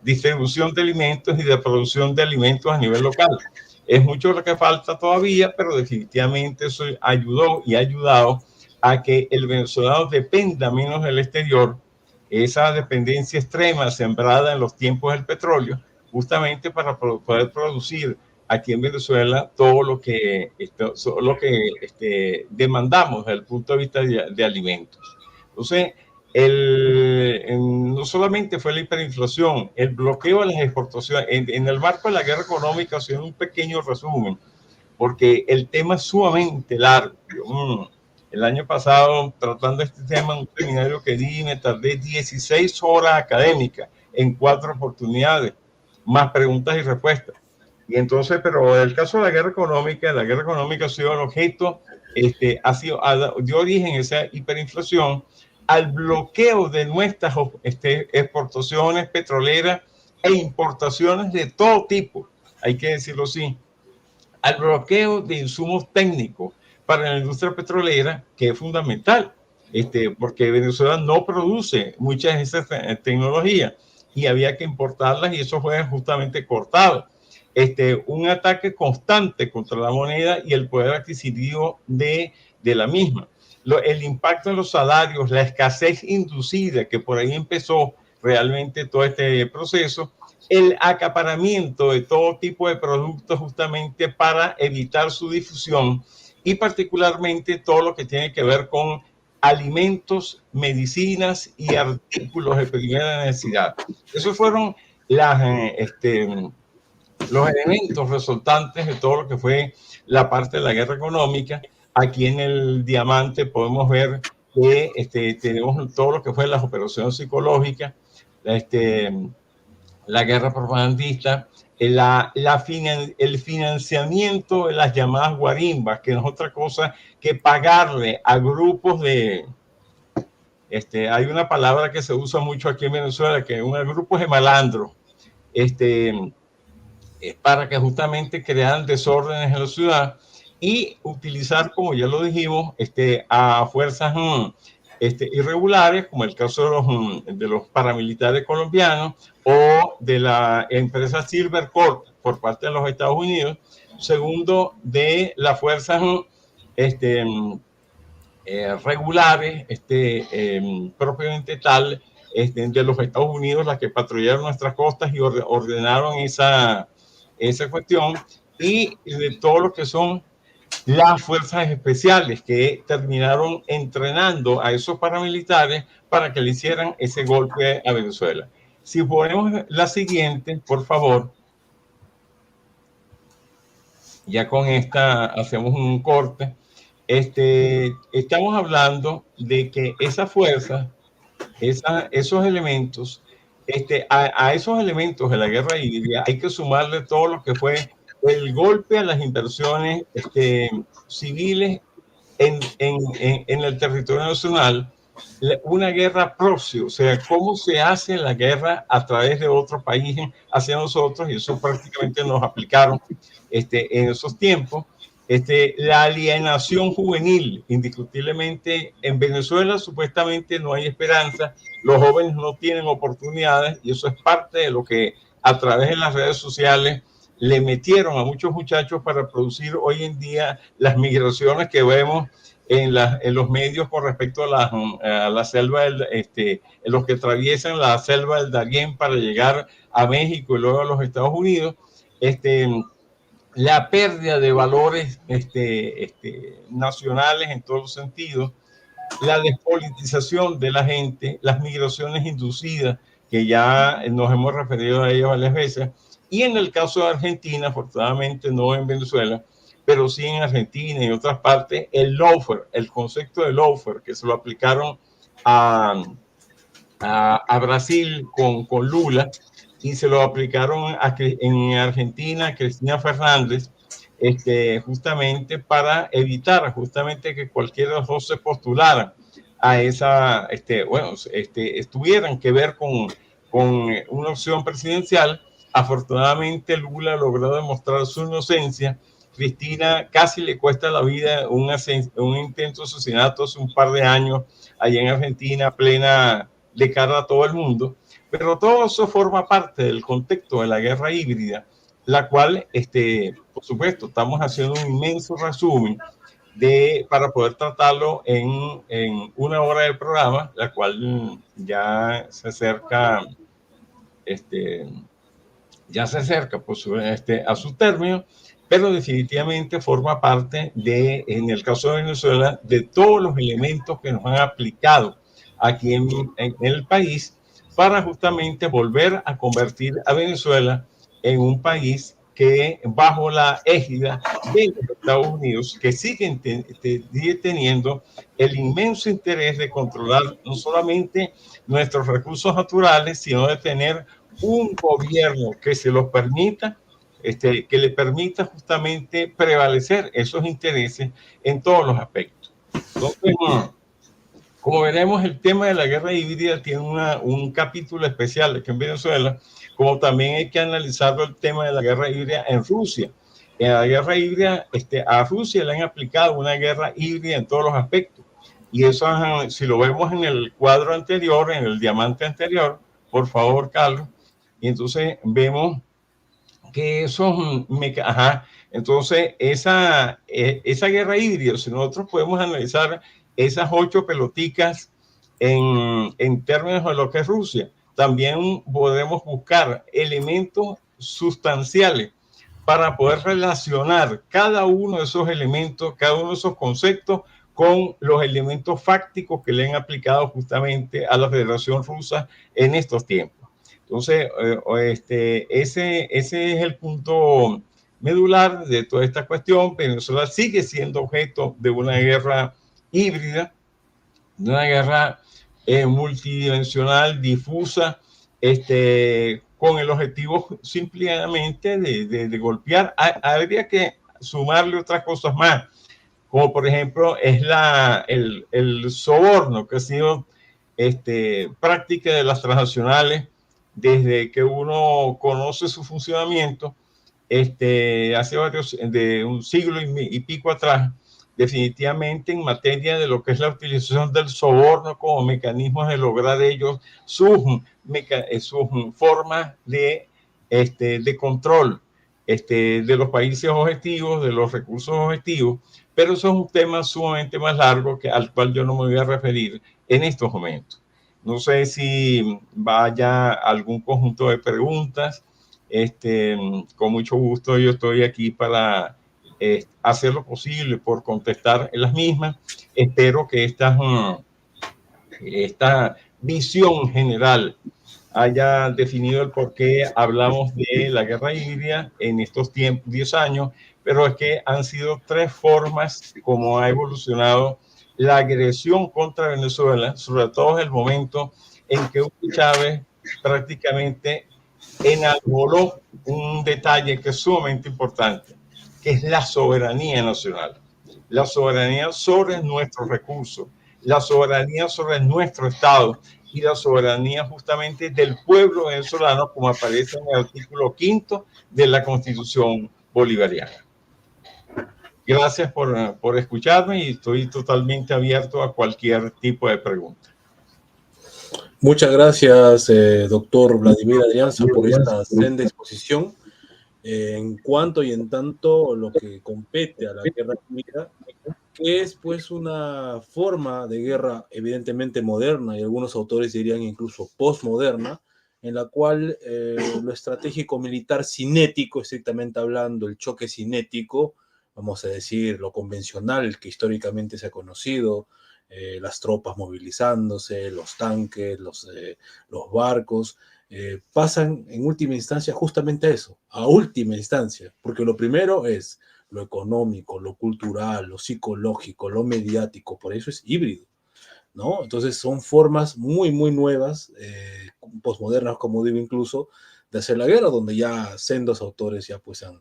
distribución de alimentos y de producción de alimentos a nivel local. Es mucho lo que falta todavía, pero definitivamente eso ayudó y ha ayudado a que el venezolano dependa menos del exterior, esa dependencia extrema sembrada en los tiempos del petróleo, justamente para poder producir aquí en Venezuela todo lo que demandamos desde el punto de vista de alimentos. Entonces, no solamente fue la hiperinflación, el bloqueo de las exportaciones. En el marco de la guerra económica, haciendo un pequeño resumen, porque el tema es sumamente largo. El año pasado, tratando este tema en un seminario que di, me tardé 16 horas académicas en 4 oportunidades, más preguntas y respuestas. Y entonces, pero el caso de la guerra económica ha sido el objeto, dio origen a esa hiperinflación, al bloqueo de nuestras exportaciones petroleras e importaciones de todo tipo. hay que decirlo así, al bloqueo de insumos técnicos para la industria petrolera, que es fundamental, porque Venezuela no produce muchas de esas tecnologías y había que importarlas y eso fue justamente cortado. Un ataque constante contra la moneda y el poder adquisitivo de la misma. El impacto en los salarios, la escasez inducida, que por ahí empezó realmente todo este proceso, el acaparamiento de todo tipo de productos justamente para evitar su difusión y particularmente todo lo que tiene que ver con alimentos, medicinas y artículos de primera necesidad. Esos fueron los elementos resultantes de todo lo que fue la parte de la guerra económica. Aquí en el diamante podemos ver que tenemos todo lo que fue las operaciones psicológicas, la guerra propagandista, el financiamiento de las llamadas guarimbas, que no es otra cosa que pagarle a grupos de... hay una palabra que se usa mucho aquí en Venezuela, que es un grupo de malandros, para que justamente crearan desórdenes en la ciudad y utilizar, como ya lo dijimos, a fuerzas irregulares, como el caso de los paramilitares colombianos o de la empresa Silver Corp por parte de los Estados Unidos. Segundo, de las fuerzas regulares, propiamente tal, de los Estados Unidos, las que patrullaron nuestras costas y ordenaron esa cuestión, y de todo lo que son las fuerzas especiales que terminaron entrenando a esos paramilitares para que le hicieran ese golpe a Venezuela. Si ponemos la siguiente, por favor, ya con esta hacemos un corte. Estamos hablando de que esa fuerza, esos elementos, a esos elementos de la guerra híbrida hay que sumarle todo lo que fue el golpe a las inversiones civiles en el territorio nacional, una guerra proxy, o sea, cómo se hace la guerra a través de otros países hacia nosotros, y eso prácticamente nos aplicaron en esos tiempos. La alienación juvenil, indiscutiblemente en Venezuela supuestamente no hay esperanza, los jóvenes no tienen oportunidades, y eso es parte de lo que a través de las redes sociales le metieron a muchos muchachos para producir hoy en día las migraciones que vemos en los medios con respecto a la selva, los que atraviesan la selva del Darién para llegar a México y luego a los Estados Unidos. La pérdida de valores nacionales en todos los sentidos, la despolitización de la gente, las migraciones inducidas, que ya nos hemos referido a ellas varias veces, y en el caso de Argentina, afortunadamente no en Venezuela, pero sí en Argentina y otras partes, el lawfare, el concepto de lawfare, que se lo aplicaron a Brasil con Lula, y se lo aplicaron en Argentina a Cristina Fernández, justamente para evitar justamente que cualquiera de los dos se postularan a esa, tuvieran que ver con una opción presidencial. Afortunadamente Lula logró demostrar su inocencia. Cristina casi le cuesta la vida un intento de asesinato hace un par de años allá en Argentina, plena de cara a todo el mundo. Pero todo eso forma parte del contexto de la guerra híbrida, la cual, por supuesto, estamos haciendo un inmenso resumen para poder tratarlo en una hora del programa, la cual ya se acerca, a su término, pero definitivamente forma parte en el caso de Venezuela, de todos los elementos que nos han aplicado aquí en el país, para justamente volver a convertir a Venezuela en un país que, bajo la égida de los Estados Unidos, que sigue teniendo el inmenso interés de controlar no solamente nuestros recursos naturales, sino de tener un gobierno que se los permita, que le permita justamente prevalecer esos intereses en todos los aspectos. Entonces, Como veremos, el tema de la guerra híbrida tiene un capítulo especial aquí en Venezuela, como también hay que analizar el tema de la guerra híbrida en Rusia. En la guerra híbrida, a Rusia le han aplicado una guerra híbrida en todos los aspectos. Y eso, si lo vemos en el cuadro anterior, en el diamante anterior, por favor, Carlos, y entonces vemos que eso, entonces esa guerra híbrida, si nosotros podemos analizar esas 8 peloticas en términos de lo que es Rusia, también podemos buscar elementos sustanciales para poder relacionar cada uno de esos elementos, cada uno de esos conceptos con los elementos fácticos que le han aplicado justamente a la Federación Rusa en estos tiempos. Entonces, ese es el punto medular de toda esta cuestión. Venezuela sigue siendo objeto de una guerra híbrida, de una guerra multidimensional, difusa, con el objetivo simplemente de golpear. Habría que sumarle otras cosas más, como por ejemplo es el soborno, que ha sido práctica de las transnacionales desde que uno conoce su funcionamiento, hace de un siglo y pico atrás, definitivamente en materia de lo que es la utilización del soborno como mecanismos de lograr ellos sus formas de control de los países objetivos, de los recursos objetivos, pero eso es un tema sumamente más largo al cual yo no me voy a referir en estos momentos. No sé si vaya algún conjunto de preguntas. Con mucho gusto yo estoy aquí para hacer lo posible por contestar en las mismas. Espero que esta visión general haya definido el por qué hablamos de la guerra híbrida en estos tiempos, 10 años, pero es que han sido 3 formas como ha evolucionado la agresión contra Venezuela, sobre todo en el momento en que Hugo Chávez prácticamente enarboló un detalle que es sumamente importante, que es la soberanía nacional, la soberanía sobre nuestros recursos, la soberanía sobre nuestro Estado y la soberanía justamente del pueblo venezolano, como aparece en el artículo 5 de la Constitución bolivariana. Gracias por escucharme y estoy totalmente abierto a cualquier tipo de pregunta. Muchas gracias, doctor Vladimir Adrianza, por esta senda exposición. En cuanto y en tanto lo que compete a la guerra híbrida, que es pues una forma de guerra evidentemente moderna, y algunos autores dirían incluso postmoderna, en la cual lo estratégico militar cinético, estrictamente hablando, el choque cinético, vamos a decir, lo convencional que históricamente se ha conocido, las tropas movilizándose, los tanques, los barcos, pasan en última instancia justamente a eso, a última instancia, porque lo primero es lo económico, lo cultural, lo psicológico, lo mediático, por eso es híbrido, ¿no? Entonces son formas muy, muy nuevas, posmodernas, como digo incluso, de hacer la guerra, donde ya sendos autores ya pues han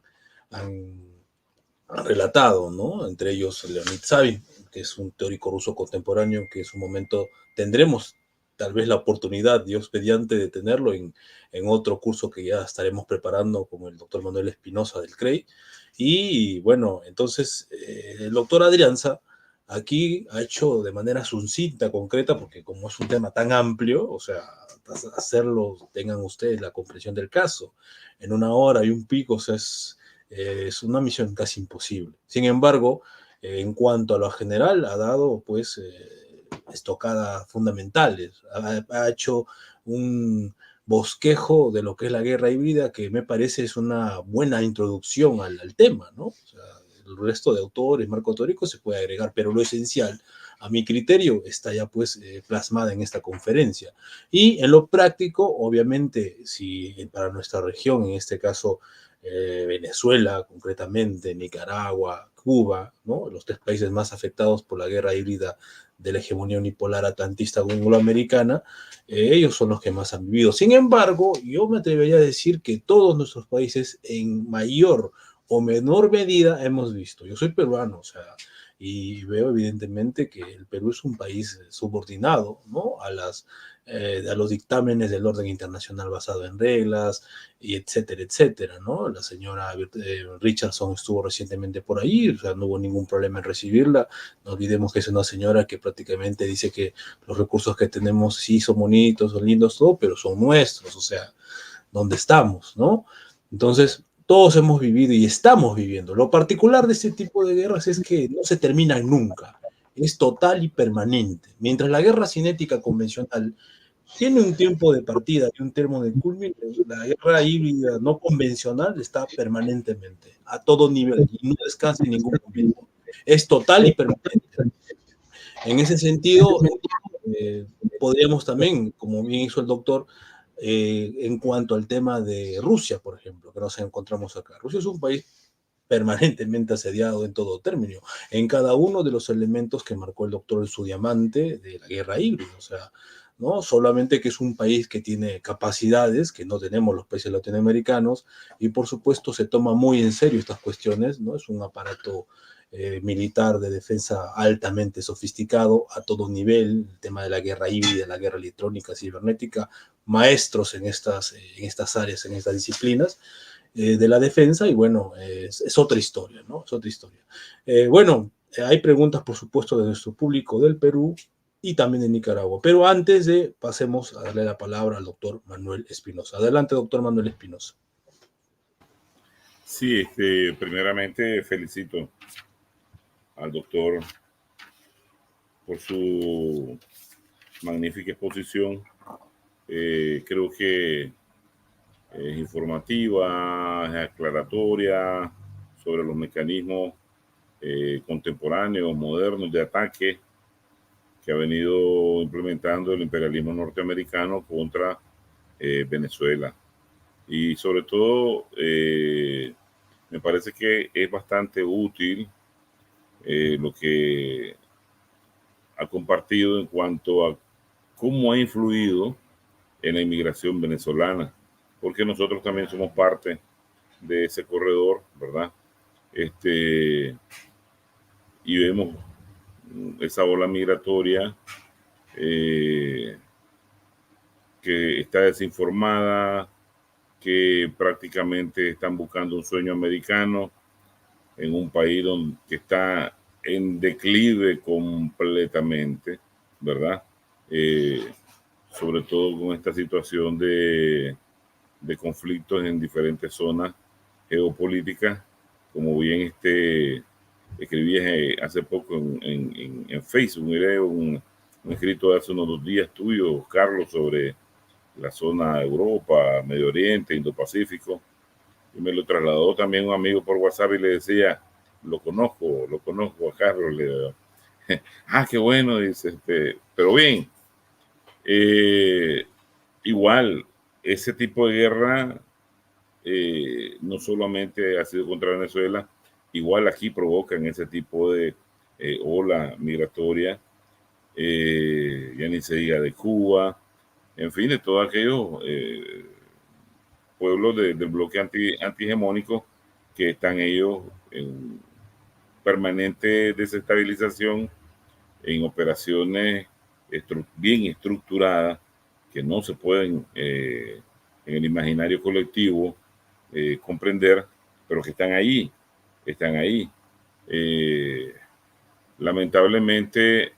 relatado, ¿no? Entre ellos Leonid Savin, que es un teórico ruso contemporáneo que en su momento tendremos tal vez la oportunidad, Dios mediante, de tenerlo en otro curso que ya estaremos preparando con el doctor Manuel Espinosa del CREI. Y bueno, entonces el doctor Adrianza aquí ha hecho de manera sucinta, concreta, porque como es un tema tan amplio, o sea, hacerlo, tengan ustedes la comprensión del caso, en 1 hora y un pico, o sea, es una misión casi imposible. Sin embargo, en cuanto a lo general, ha dado pues estocadas fundamentales, ha hecho un bosquejo de lo que es la guerra híbrida, que me parece es una buena introducción al tema, ¿no? O sea, el resto de autores, marco teórico se puede agregar, pero lo esencial, a mi criterio, está ya pues plasmada en esta conferencia. Y en lo práctico, obviamente, si para nuestra región, en este caso Venezuela, concretamente, Nicaragua, Cuba, ¿no? Los 3 países más afectados por la guerra híbrida de la hegemonía unipolar atlantista angloamericana, ellos son los que más han vivido. Sin embargo, yo me atrevería a decir que todos nuestros países en mayor o menor medida hemos visto. Yo soy peruano, o sea, y veo evidentemente que el Perú es un país subordinado, ¿no? A los dictámenes del orden internacional basado en reglas, y etcétera, etcétera, ¿no? La señora Richardson estuvo recientemente por ahí, o sea, no hubo ningún problema en recibirla. No olvidemos que es una señora que prácticamente dice que los recursos que tenemos sí son bonitos, son lindos, todo, pero son nuestros, o sea, ¿dónde estamos, no? Entonces, todos hemos vivido y estamos viviendo. Lo particular de este tipo de guerras es que no se terminan nunca, es total y permanente. Mientras la guerra cinética convencional tiene un tiempo de partida y un termo de culmine, la guerra híbrida no convencional está permanentemente, a todo nivel, y no descansa en ningún momento. Es total y permanente. En ese sentido, podríamos también, como bien hizo el doctor, en cuanto al tema de Rusia, por ejemplo, que nos encontramos acá. Rusia es un país permanentemente asediado en todo término, en cada uno de los elementos que marcó el doctor en su diamante de la guerra híbrida. O sea, ¿no? Solamente que es un país que tiene capacidades que no tenemos los países latinoamericanos, y por supuesto se toma muy en serio estas cuestiones, ¿no? Es un aparato militar de defensa altamente sofisticado a todo nivel, el tema de la guerra híbrida, la guerra electrónica, cibernética, maestros en estas áreas, en estas disciplinas de la defensa, y bueno, es otra historia, ¿no? Es otra historia. Bueno, hay preguntas, por supuesto, de nuestro público del Perú y también de Nicaragua, pero antes de pasemos a darle la palabra al doctor Manuel Espinosa. Adelante, doctor Manuel Espinosa. Sí, primeramente felicito al doctor por su magnífica exposición. Creo que es informativa, es aclaratoria sobre los mecanismos contemporáneos, modernos de ataque que ha venido implementando el imperialismo norteamericano contra Venezuela. Y sobre todo, me parece que es bastante útil lo que ha compartido en cuanto a cómo ha influido en la inmigración venezolana, porque nosotros también somos parte de ese corredor, ¿verdad? Y vemos esa ola migratoria que está desinformada, que prácticamente están buscando un sueño americano en un país que está en declive completamente, ¿verdad? Sobre todo con esta situación de conflictos en diferentes zonas geopolíticas, como bien escribí hace poco en Facebook, miré un escrito de hace unos 2 días tuyo, Carlos, sobre la zona de Europa, Medio Oriente, Indo-Pacífico, y me lo trasladó también un amigo por WhatsApp y le decía, lo conozco a Carlos, le digo, qué bueno, dice, pero bien, igual, ese tipo de guerra no solamente ha sido contra Venezuela, igual aquí provocan ese tipo de ola migratoria, ya ni se diga de Cuba, en fin, de todos aquellos pueblos del bloque antihegemónico que están ellos en permanente desestabilización, en operaciones bien estructuradas que no se pueden en el imaginario colectivo comprender, pero que están ahí, están ahí. Lamentablemente,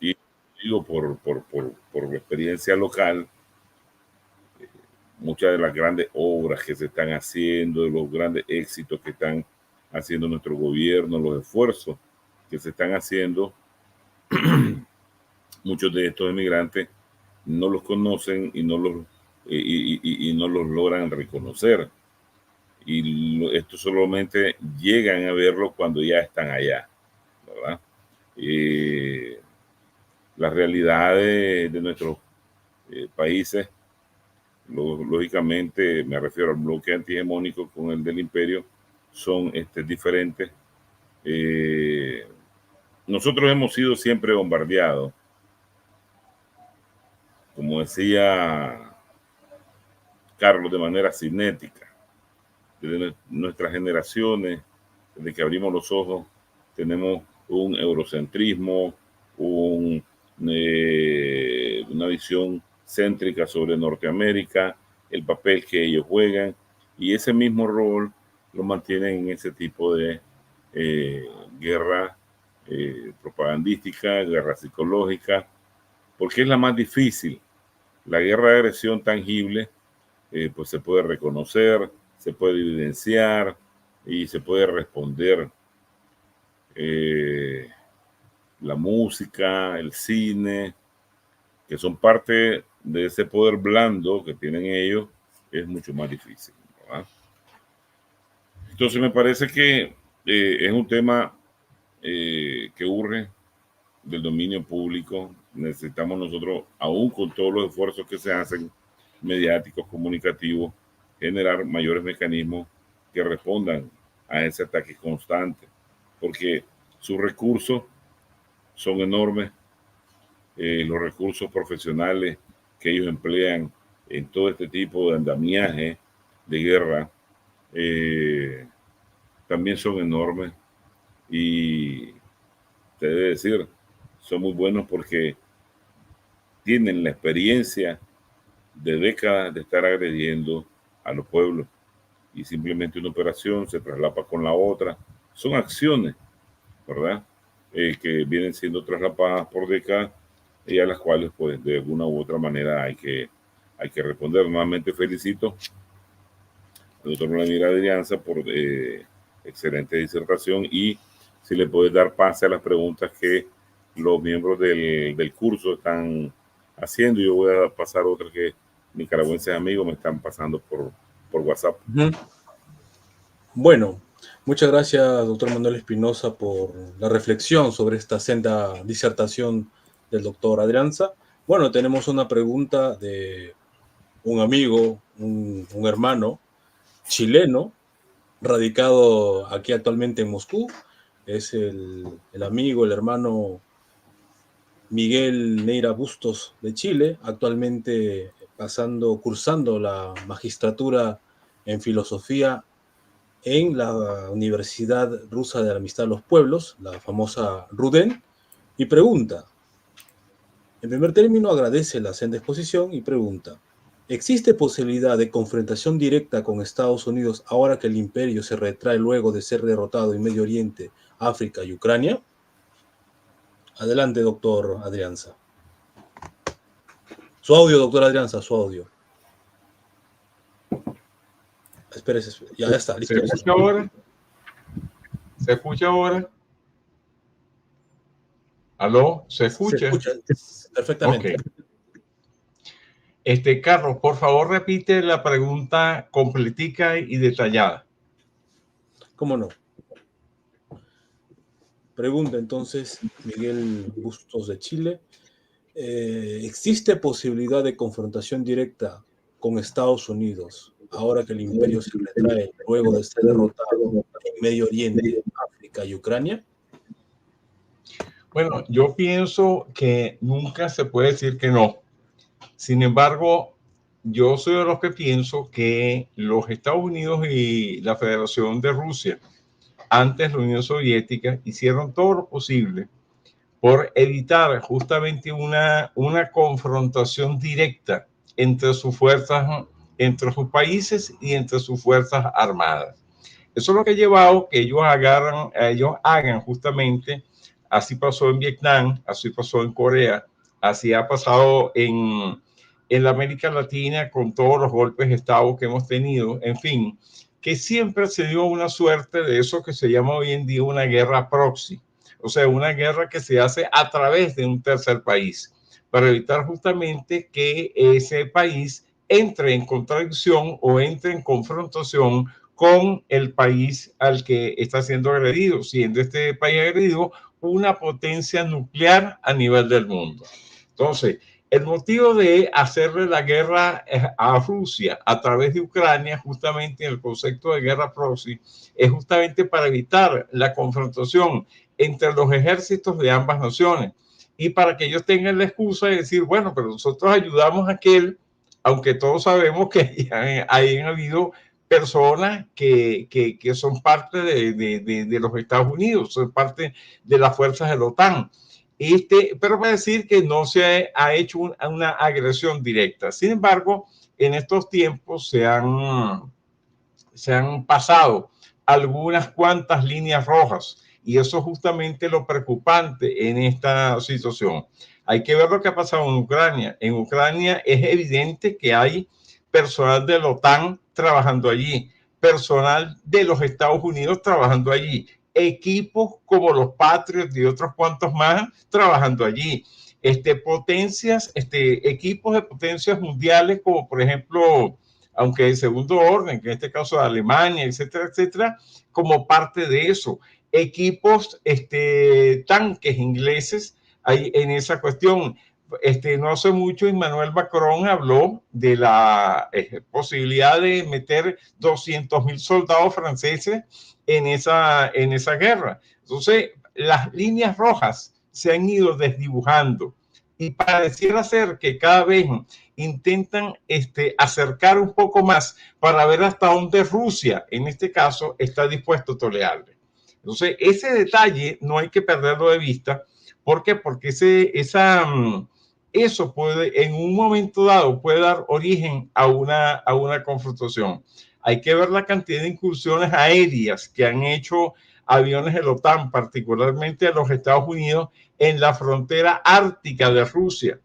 y digo por experiencia local, muchas de las grandes obras que se están haciendo, de los grandes éxitos que están haciendo nuestro gobierno, los esfuerzos que se están haciendo, muchos de estos emigrantes no los conocen y no los logran reconocer. Y esto solamente llegan a verlo cuando ya están allá, ¿verdad? Las realidades de nuestros países, lógicamente me refiero al bloque antihegemónico con el del imperio, son diferentes. Nosotros hemos sido siempre bombardeados, como decía Carlos, de manera cinética. Desde nuestras generaciones, desde que abrimos los ojos, tenemos un eurocentrismo, una visión céntrica sobre Norteamérica, el papel que ellos juegan, y ese mismo rol lo mantienen en ese tipo de guerra propagandística, guerra psicológica, porque es la más difícil. La guerra de agresión tangible, pues se puede reconocer, se puede evidenciar y se puede responder. La música, el cine, que son parte de ese poder blando que tienen ellos, es mucho más difícil, ¿verdad? Entonces me parece que es un tema que urge del dominio público. Necesitamos nosotros, aún con todos los esfuerzos que se hacen mediáticos, comunicativos, generar mayores mecanismos que respondan a ese ataque constante, porque sus recursos son enormes, los recursos profesionales que ellos emplean en todo este tipo de andamiaje de guerra también son enormes, y te debe decir, son muy buenos porque tienen la experiencia de décadas de estar agrediendo a los pueblos, y simplemente una operación se traslapa con la otra. Son acciones, ¿verdad? Que vienen siendo traslapadas por décadas y a las cuales, pues, de alguna u otra manera hay que responder. Nuevamente felicito al doctor Vladimir Adrianza por excelente disertación, y si le puedes dar pase a las preguntas que los miembros del curso están haciendo. Yo voy a pasar otras que nicaragüenses amigos me están pasando por WhatsApp. Bueno, muchas gracias, doctor Manuel Espinosa, por la reflexión sobre esta senda disertación del doctor Adrianza. Bueno, tenemos una pregunta de un amigo, un hermano chileno, radicado aquí actualmente en Moscú. Es el amigo, el hermano Miguel Neira Bustos de Chile, actualmente cursando la magistratura en filosofía en la Universidad Rusa de la Amistad de los Pueblos, la famosa RUDEN, y pregunta, en primer término agradece la senda exposición y pregunta, ¿existe posibilidad de confrontación directa con Estados Unidos ahora que el imperio se retrae luego de ser derrotado en Medio Oriente, África y Ucrania? Adelante, doctor Adrianza. Su audio, doctor Adrianza, su audio. Espérese, ya está, listo. ¿Se escucha ahora? ¿Se escucha ahora? ¿Aló? ¿Se escucha? Se escucha perfectamente. Okay. Carlos, por favor, repite la pregunta completica y detallada. ¿Cómo no? Pregunta entonces Miguel Bustos de Chile. ¿Existe posibilidad de confrontación directa con Estados Unidos ahora que el imperio se retrae luego de ser derrotado en Medio Oriente, África y Ucrania? Bueno, yo pienso que nunca se puede decir que no. Sin embargo, yo soy de los que pienso que los Estados Unidos y la Federación de Rusia, antes la Unión Soviética, hicieron todo lo posible por evitar justamente una confrontación directa entre sus fuerzas, entre sus países y entre sus fuerzas armadas. Eso es lo que ha llevado que ellos hagan justamente, así pasó en Vietnam, así pasó en Corea, así ha pasado en la América Latina con todos los golpes de Estado que hemos tenido, en fin, que siempre se dio una suerte de eso que se llama hoy en día una guerra proxy. O sea, una guerra que se hace a través de un tercer país para evitar justamente que ese país entre en contradicción o entre en confrontación con el país al que está siendo agredido, siendo este país agredido una potencia nuclear a nivel del mundo. Entonces, el motivo de hacerle la guerra a Rusia a través de Ucrania, justamente en el concepto de guerra proxy, es justamente para evitar la confrontación entre los ejércitos de ambas naciones y para que ellos tengan la excusa de decir, bueno, pero nosotros ayudamos a aquel, aunque todos sabemos que hayan habido personas que son parte de los Estados Unidos, son parte de las fuerzas de la OTAN. Pero para decir que no se ha hecho una agresión directa. Sin embargo, en estos tiempos se han pasado algunas cuantas líneas rojas, y eso es justamente lo preocupante en esta situación. Hay que ver lo que ha pasado en Ucrania. En Ucrania es evidente que hay personal de la OTAN trabajando allí, personal de los Estados Unidos trabajando allí, equipos como los Patriots y otros cuantos más trabajando allí, equipos de potencias mundiales como por ejemplo, aunque de segundo orden, que en este caso de Alemania, etcétera, etcétera, como parte de eso. Equipos, tanques ingleses hay en esa cuestión. No hace mucho Emmanuel Macron habló de la posibilidad de meter 200.000 soldados franceses en esa guerra. Entonces, las líneas rojas se han ido desdibujando, y pareciera ser que cada vez intentan acercar un poco más para ver hasta dónde Rusia, en este caso, está dispuesto a tolerarle. Entonces, ese detalle no hay que perderlo de vista. ¿Por qué? Porque eso puede, en un momento dado, puede dar origen a una confrontación. Hay que ver la cantidad de incursiones aéreas que han hecho aviones de la OTAN, particularmente de los Estados Unidos, en la frontera ártica de Rusia,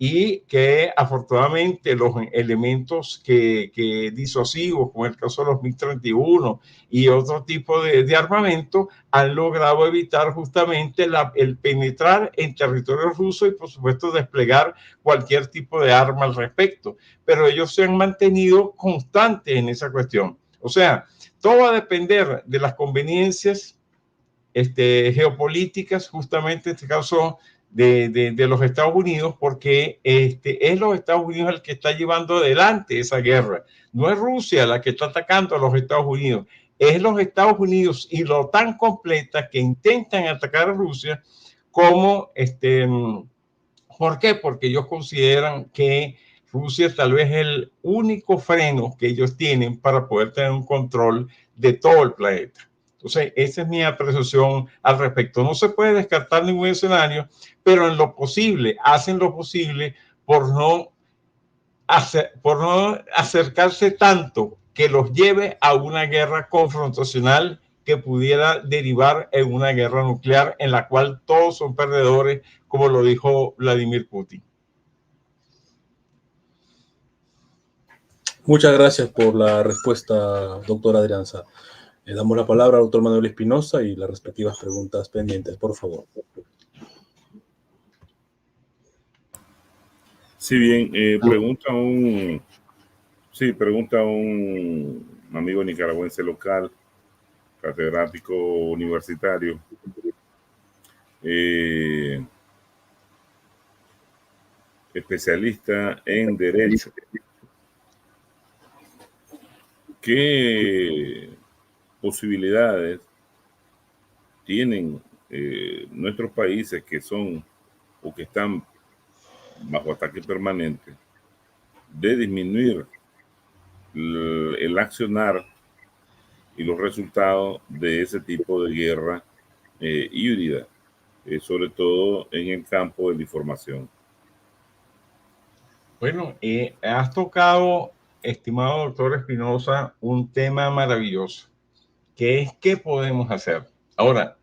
y que afortunadamente los elementos que disuasivos, como el caso de los MiG-31 y otro tipo de armamento, han logrado evitar justamente el penetrar en territorio ruso y por supuesto desplegar cualquier tipo de arma al respecto. Pero ellos se han mantenido constantes en esa cuestión. O sea, todo va a depender de las conveniencias geopolíticas, justamente en este caso de los Estados Unidos, porque es los Estados Unidos el que está llevando adelante esa guerra. No es Rusia la que está atacando a los Estados Unidos, es los Estados Unidos y la OTAN completa que intentan atacar a Rusia. ¿Por qué? Porque ellos consideran que Rusia tal vez es el único freno que ellos tienen para poder tener un control de todo el planeta. Entonces, esa es mi apreciación al respecto. No se puede descartar ningún escenario, pero en lo posible, hacen lo posible por no acercarse tanto que los lleve a una guerra confrontacional que pudiera derivar en una guerra nuclear en la cual todos son perdedores, como lo dijo Vladimir Putin. Muchas gracias por la respuesta, doctor Adrianza. Le damos la palabra al doctor Manuel Espinosa y las respectivas preguntas pendientes, por favor. Sí, bien, pregunta un amigo nicaragüense local, catedrático universitario, especialista en Derecho. ¿Qué posibilidades tienen nuestros países que son o que están bajo ataque permanente de disminuir el accionar y los resultados de ese tipo de guerra híbrida, sobre todo en el campo de la información? Bueno, has tocado, estimado doctor Espinosa, un tema maravilloso, que es qué podemos hacer. Ahora,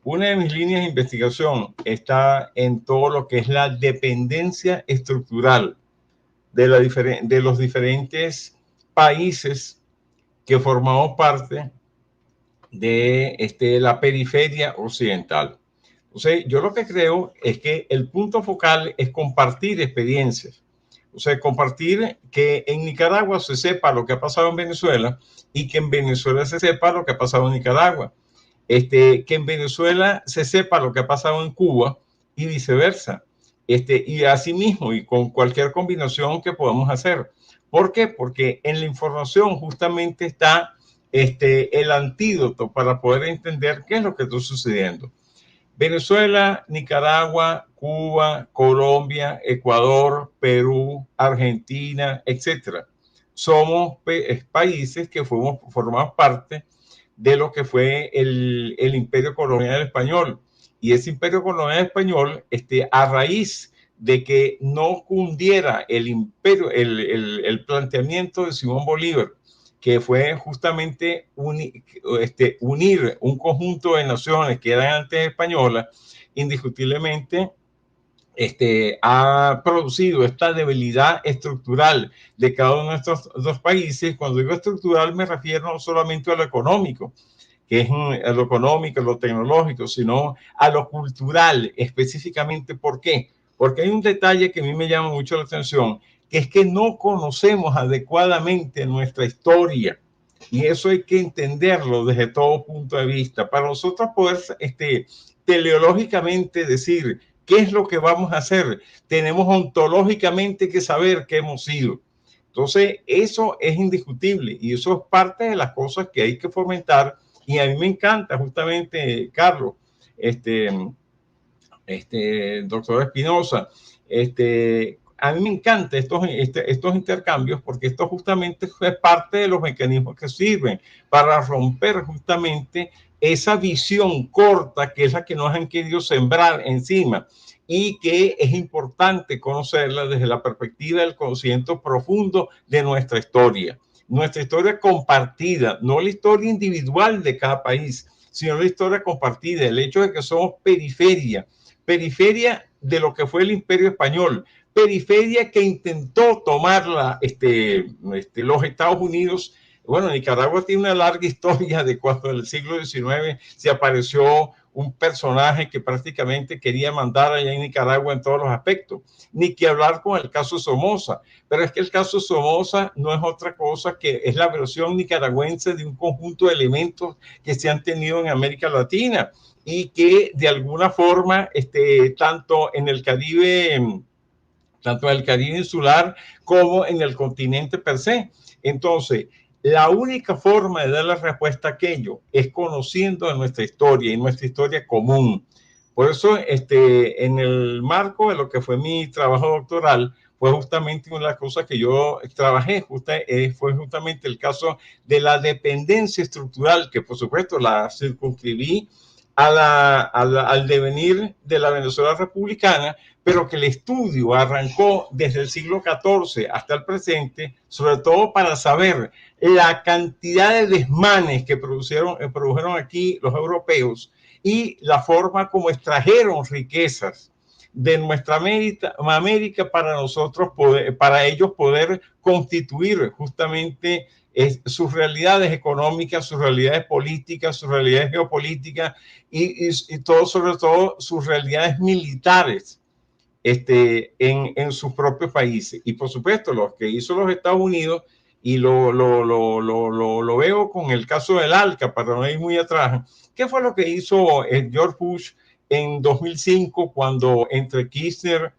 una de mis líneas de investigación está en todo lo que es la dependencia estructural de los diferentes países que formamos parte de la periferia occidental. Entonces, yo lo que creo es que el punto focal es compartir experiencias. O sea, compartir que en Nicaragua se sepa lo que ha pasado en Venezuela y que en Venezuela se sepa lo que ha pasado en Nicaragua. Que en Venezuela se sepa lo que ha pasado en Cuba y viceversa. Y asimismo, y con cualquier combinación que podamos hacer. ¿Por qué? Porque en la información justamente está el antídoto para poder entender qué es lo que está sucediendo. Venezuela, Nicaragua, Cuba, Colombia, Ecuador, Perú, Argentina, etcétera. somos países que formamos parte de lo que fue el imperio colonial español. Y ese imperio colonial español, a raíz de que no cundiera el imperio, el planteamiento de Simón Bolívar, que fue justamente unir un conjunto de naciones que eran antes españolas, indiscutiblemente ha producido esta debilidad estructural de cada uno de estos dos países. Cuando digo estructural me refiero no solamente a lo económico, que es a lo económico, a lo tecnológico, sino a lo cultural específicamente. ¿Por qué? Porque hay un detalle que a mí me llama mucho la atención, que es que no conocemos adecuadamente nuestra historia. Y eso hay que entenderlo desde todo punto de vista. Para nosotros poder teleológicamente decir qué es lo que vamos a hacer, tenemos ontológicamente que saber qué hemos sido. Entonces, eso es indiscutible y eso es parte de las cosas que hay que fomentar. Y a mí me encanta justamente, Carlos, doctor Espinosa, a mí me encanta estos intercambios porque esto justamente es parte de los mecanismos que sirven para romper justamente esa visión corta que es la que nos han querido sembrar encima y que es importante conocerla desde la perspectiva del conocimiento profundo de nuestra historia compartida, no la historia individual de cada país, sino la historia compartida, el hecho de que somos periferia de lo que fue el Imperio Español, periferia que intentó tomar los Estados Unidos. Bueno, Nicaragua tiene una larga historia de cuando en el siglo XIX se apareció un personaje que prácticamente quería mandar allá en Nicaragua en todos los aspectos, ni que hablar con el caso Somoza, pero es que el caso Somoza no es otra cosa que es la versión nicaragüense de un conjunto de elementos que se han tenido en América Latina y que de alguna forma, tanto en el Caribe insular como en el continente per se. Entonces, la única forma de dar la respuesta a aquello es conociendo nuestra historia y nuestra historia común. Por eso, en el marco de lo que fue mi trabajo doctoral, fue justamente una de las cosas que yo trabajé, fue justamente el caso de la dependencia estructural, que por supuesto la circunscribí al devenir de la Venezuela republicana, pero que el estudio arrancó desde el siglo XIV hasta el presente, sobre todo para saber la cantidad de desmanes que produjeron aquí los europeos y la forma como extrajeron riquezas de nuestra América para nosotros para ellos poder constituir justamente sus realidades económicas, sus realidades políticas, sus realidades geopolíticas y todo, sobre todo sus realidades militares en sus propios países. Y por supuesto, lo que hizo los Estados Unidos, y lo veo con el caso del ALCA, para no ir muy atrás, ¿qué fue lo que hizo George Bush en 2005 cuando entre Kirchner,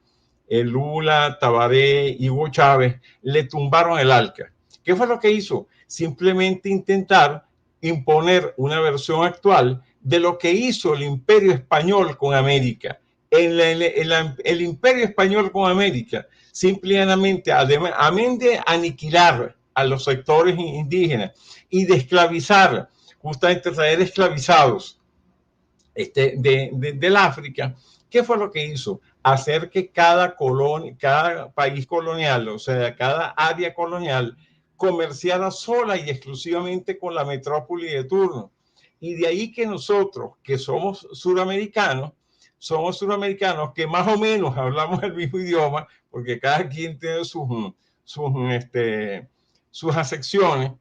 Lula, Tabaré y Hugo Chávez le tumbaron el ALCA? ¿Qué fue lo que hizo? Simplemente intentar imponer una versión actual de lo que hizo el Imperio Español con América. El Imperio Español con América, simplemente, además de aniquilar a los sectores indígenas y de esclavizar, justamente traer esclavizados del África, ¿qué fue lo que hizo? Hacer que cada país colonial, o sea, cada área colonial, comerciara sola y exclusivamente con la metrópoli de turno. Y de ahí que nosotros, que somos suramericanos que más o menos hablamos el mismo idioma, porque cada quien tiene sus acepciones,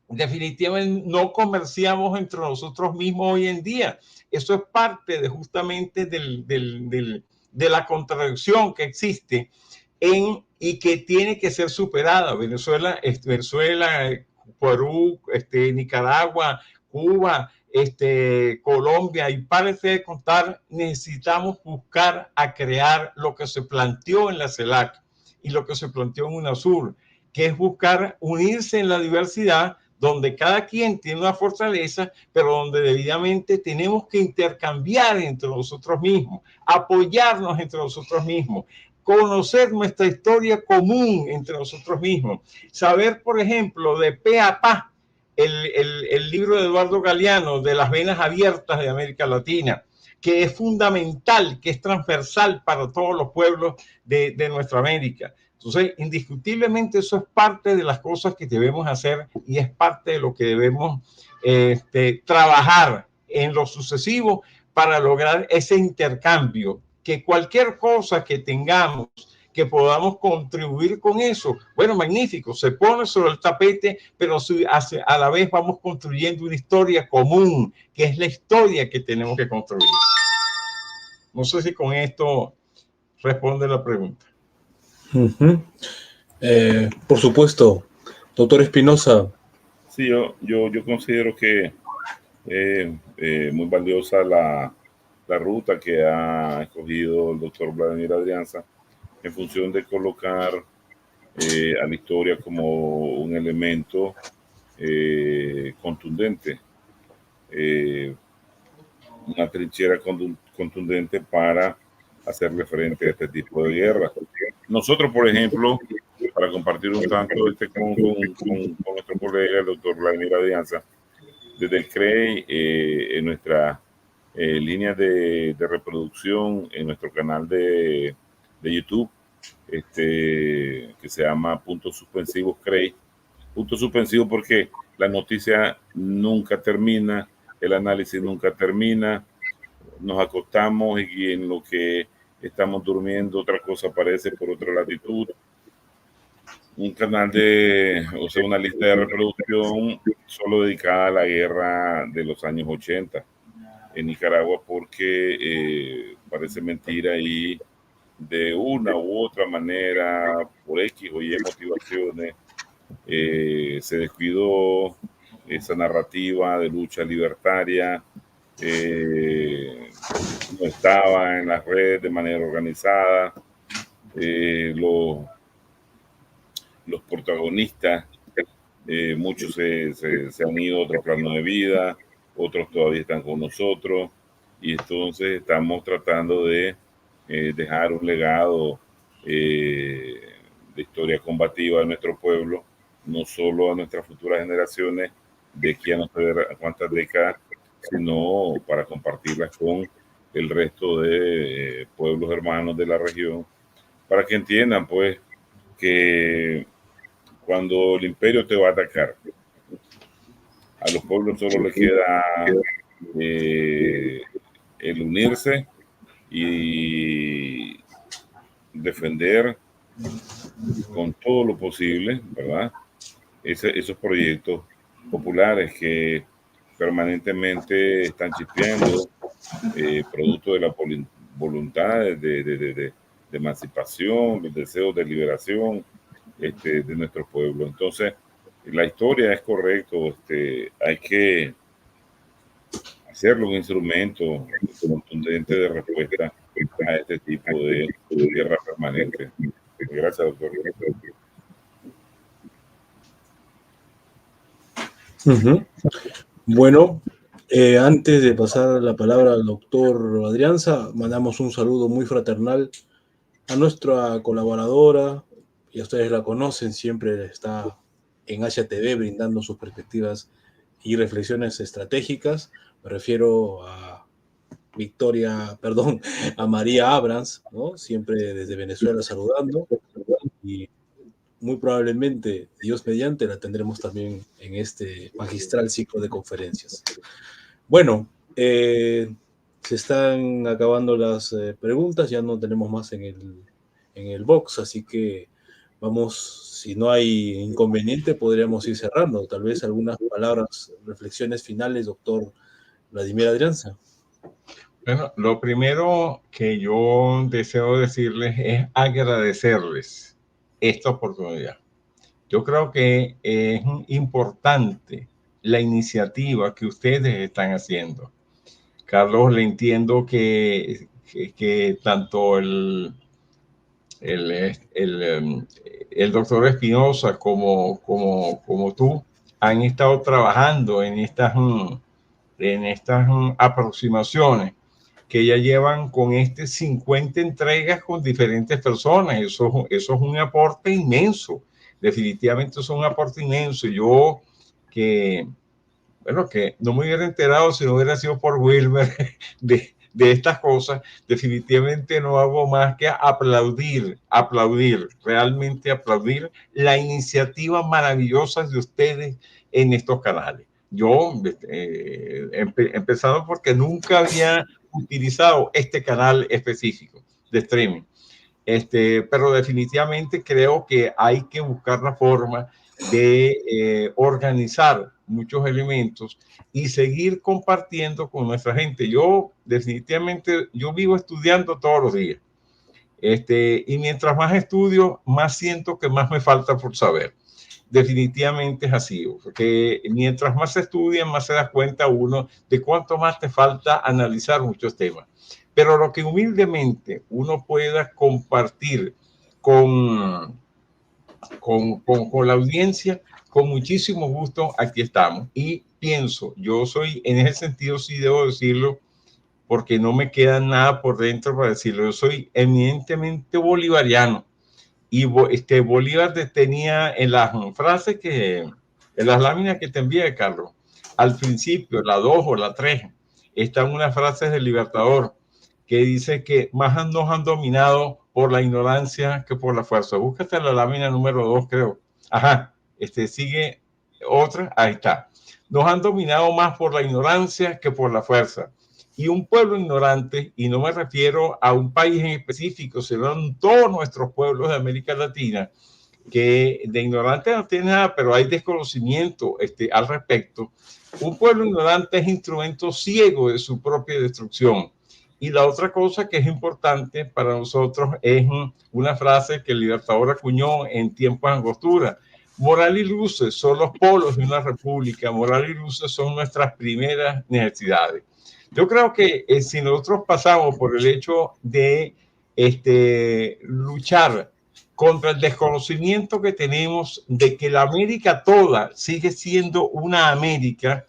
definitivamente no comerciamos entre nosotros mismos hoy en día. Eso es parte justamente de la contradicción que existe y que tiene que ser superada. Venezuela, Perú, Nicaragua, Cuba, Colombia, y parece de contar, necesitamos buscar a crear lo que se planteó en la CELAC y lo que se planteó en UNASUR, que es buscar unirse en la diversidad, donde cada quien tiene una fortaleza, pero donde debidamente tenemos que intercambiar entre nosotros mismos, apoyarnos entre nosotros mismos, conocer nuestra historia común entre nosotros mismos, saber, por ejemplo, de pe a pa, el libro de Eduardo Galeano, de las venas abiertas de América Latina, que es fundamental, que es transversal para todos los pueblos de nuestra América. Entonces, indiscutiblemente eso es parte de las cosas que debemos hacer y es parte de lo que debemos trabajar en lo sucesivo para lograr ese intercambio, que cualquier cosa que tengamos, que podamos contribuir con eso, bueno, magnífico, se pone sobre el tapete, pero a la vez vamos construyendo una historia común, que es la historia que tenemos que construir. No sé si con esto responde la pregunta. Por supuesto, doctor Espinosa. Sí, yo considero que es muy valiosa la ruta que ha escogido el doctor Vladimir Adrianza en función de colocar a la historia como un elemento contundente, una trinchera contundente para hacerle frente a este tipo de guerra. Nosotros, por ejemplo, para compartir un tanto con nuestro colega, el doctor Vladimir Adrianza, desde el CREI, en nuestra línea de reproducción, en nuestro canal de YouTube, que se llama Puntos Suspensivos CREI. Puntos suspensivos porque la noticia nunca termina, el análisis nunca termina, nos acostamos y en lo que estamos durmiendo otra cosa aparece por otra latitud. Un canal o sea, una lista de reproducción solo dedicada a la guerra de los años 80 en Nicaragua, porque parece mentira y de una u otra manera, por X o Y motivaciones, se descuidó esa narrativa de lucha libertaria, no estaba en las redes de manera organizada, los protagonistas, muchos se han ido a otro plano de vida, otros todavía están con nosotros, y entonces estamos tratando de dejar un legado de historia combativa de nuestro pueblo, no solo a nuestras futuras generaciones de aquí a no sé cuántas décadas, sino para compartirlas con el resto de pueblos hermanos de la región, para que entiendan pues que cuando el imperio te va a atacar, a los pueblos solo les queda el unirse y defender con todo lo posible, ¿verdad? Esos proyectos populares que permanentemente están chispeando, producto de la voluntad de emancipación, los deseos de liberación de nuestro pueblo. Entonces, la historia es correcto, hay que hacerlo un instrumento contundente de respuesta a este tipo de guerra permanente. Gracias, doctor. Bueno, antes de pasar la palabra al doctor Adrianza, mandamos un saludo muy fraternal a nuestra colaboradora, y ustedes la conocen, siempre está en HTV brindando sus perspectivas y reflexiones estratégicas. Me refiero a a María Abrams, ¿no? Siempre desde Venezuela saludando, y muy probablemente, Dios mediante, la tendremos también en este magistral ciclo de conferencias. Bueno, se están acabando las preguntas, ya no tenemos más en el box, así que vamos, si no hay inconveniente, podríamos ir cerrando. Tal vez algunas palabras, reflexiones finales, doctor Vladimir Adrianza. Bueno, lo primero que yo deseo decirles es agradecerles esta oportunidad. Yo creo que es importante la iniciativa que ustedes están haciendo. Carlos, le entiendo que tanto el doctor Espinosa como tú han estado trabajando en estas aproximaciones que ya llevan con 50 entregas con diferentes personas. Eso es un aporte inmenso. Definitivamente es un aporte inmenso. Yo que no me hubiera enterado si no hubiera sido por Wilmer de estas cosas, definitivamente no hago más que aplaudir, realmente aplaudir la iniciativa maravillosa de ustedes en estos canales. Yo, empezado porque nunca había utilizado este canal específico de streaming. Pero definitivamente creo que hay que buscar la forma de organizar muchos elementos y seguir compartiendo con nuestra gente. Yo definitivamente, yo vivo estudiando todos los días. Y mientras más estudio, más siento que más me falta por saber. Definitivamente es así, porque mientras más se estudia, más se da cuenta uno de cuánto más te falta analizar muchos temas. Pero lo que humildemente uno pueda compartir con la audiencia, con muchísimo gusto, aquí estamos. Y pienso, yo soy, en ese sentido sí debo decirlo, porque no me queda nada por dentro para decirlo, yo soy eminentemente bolivariano. Y Bolívar tenía en las frases en las láminas que te envié, Carlos, al principio, la 2 o la 3, están unas frases del Libertador que dice que más nos han dominado por la ignorancia que por la fuerza. Búscate la lámina número 2, creo. Ajá, sigue otra, ahí está. Nos han dominado más por la ignorancia que por la fuerza. Y un pueblo ignorante, y no me refiero a un país en específico, sino a todos nuestros pueblos de América Latina, que de ignorante no tiene nada, pero hay desconocimiento al respecto. Un pueblo ignorante es instrumento ciego de su propia destrucción. Y la otra cosa que es importante para nosotros es una frase que el Libertador acuñó en tiempos de angostura. Moral y luces son los polos de una república. Moral y luces son nuestras primeras necesidades. Yo creo que si nosotros pasamos por el hecho de luchar contra el desconocimiento que tenemos de que la América toda sigue siendo una América,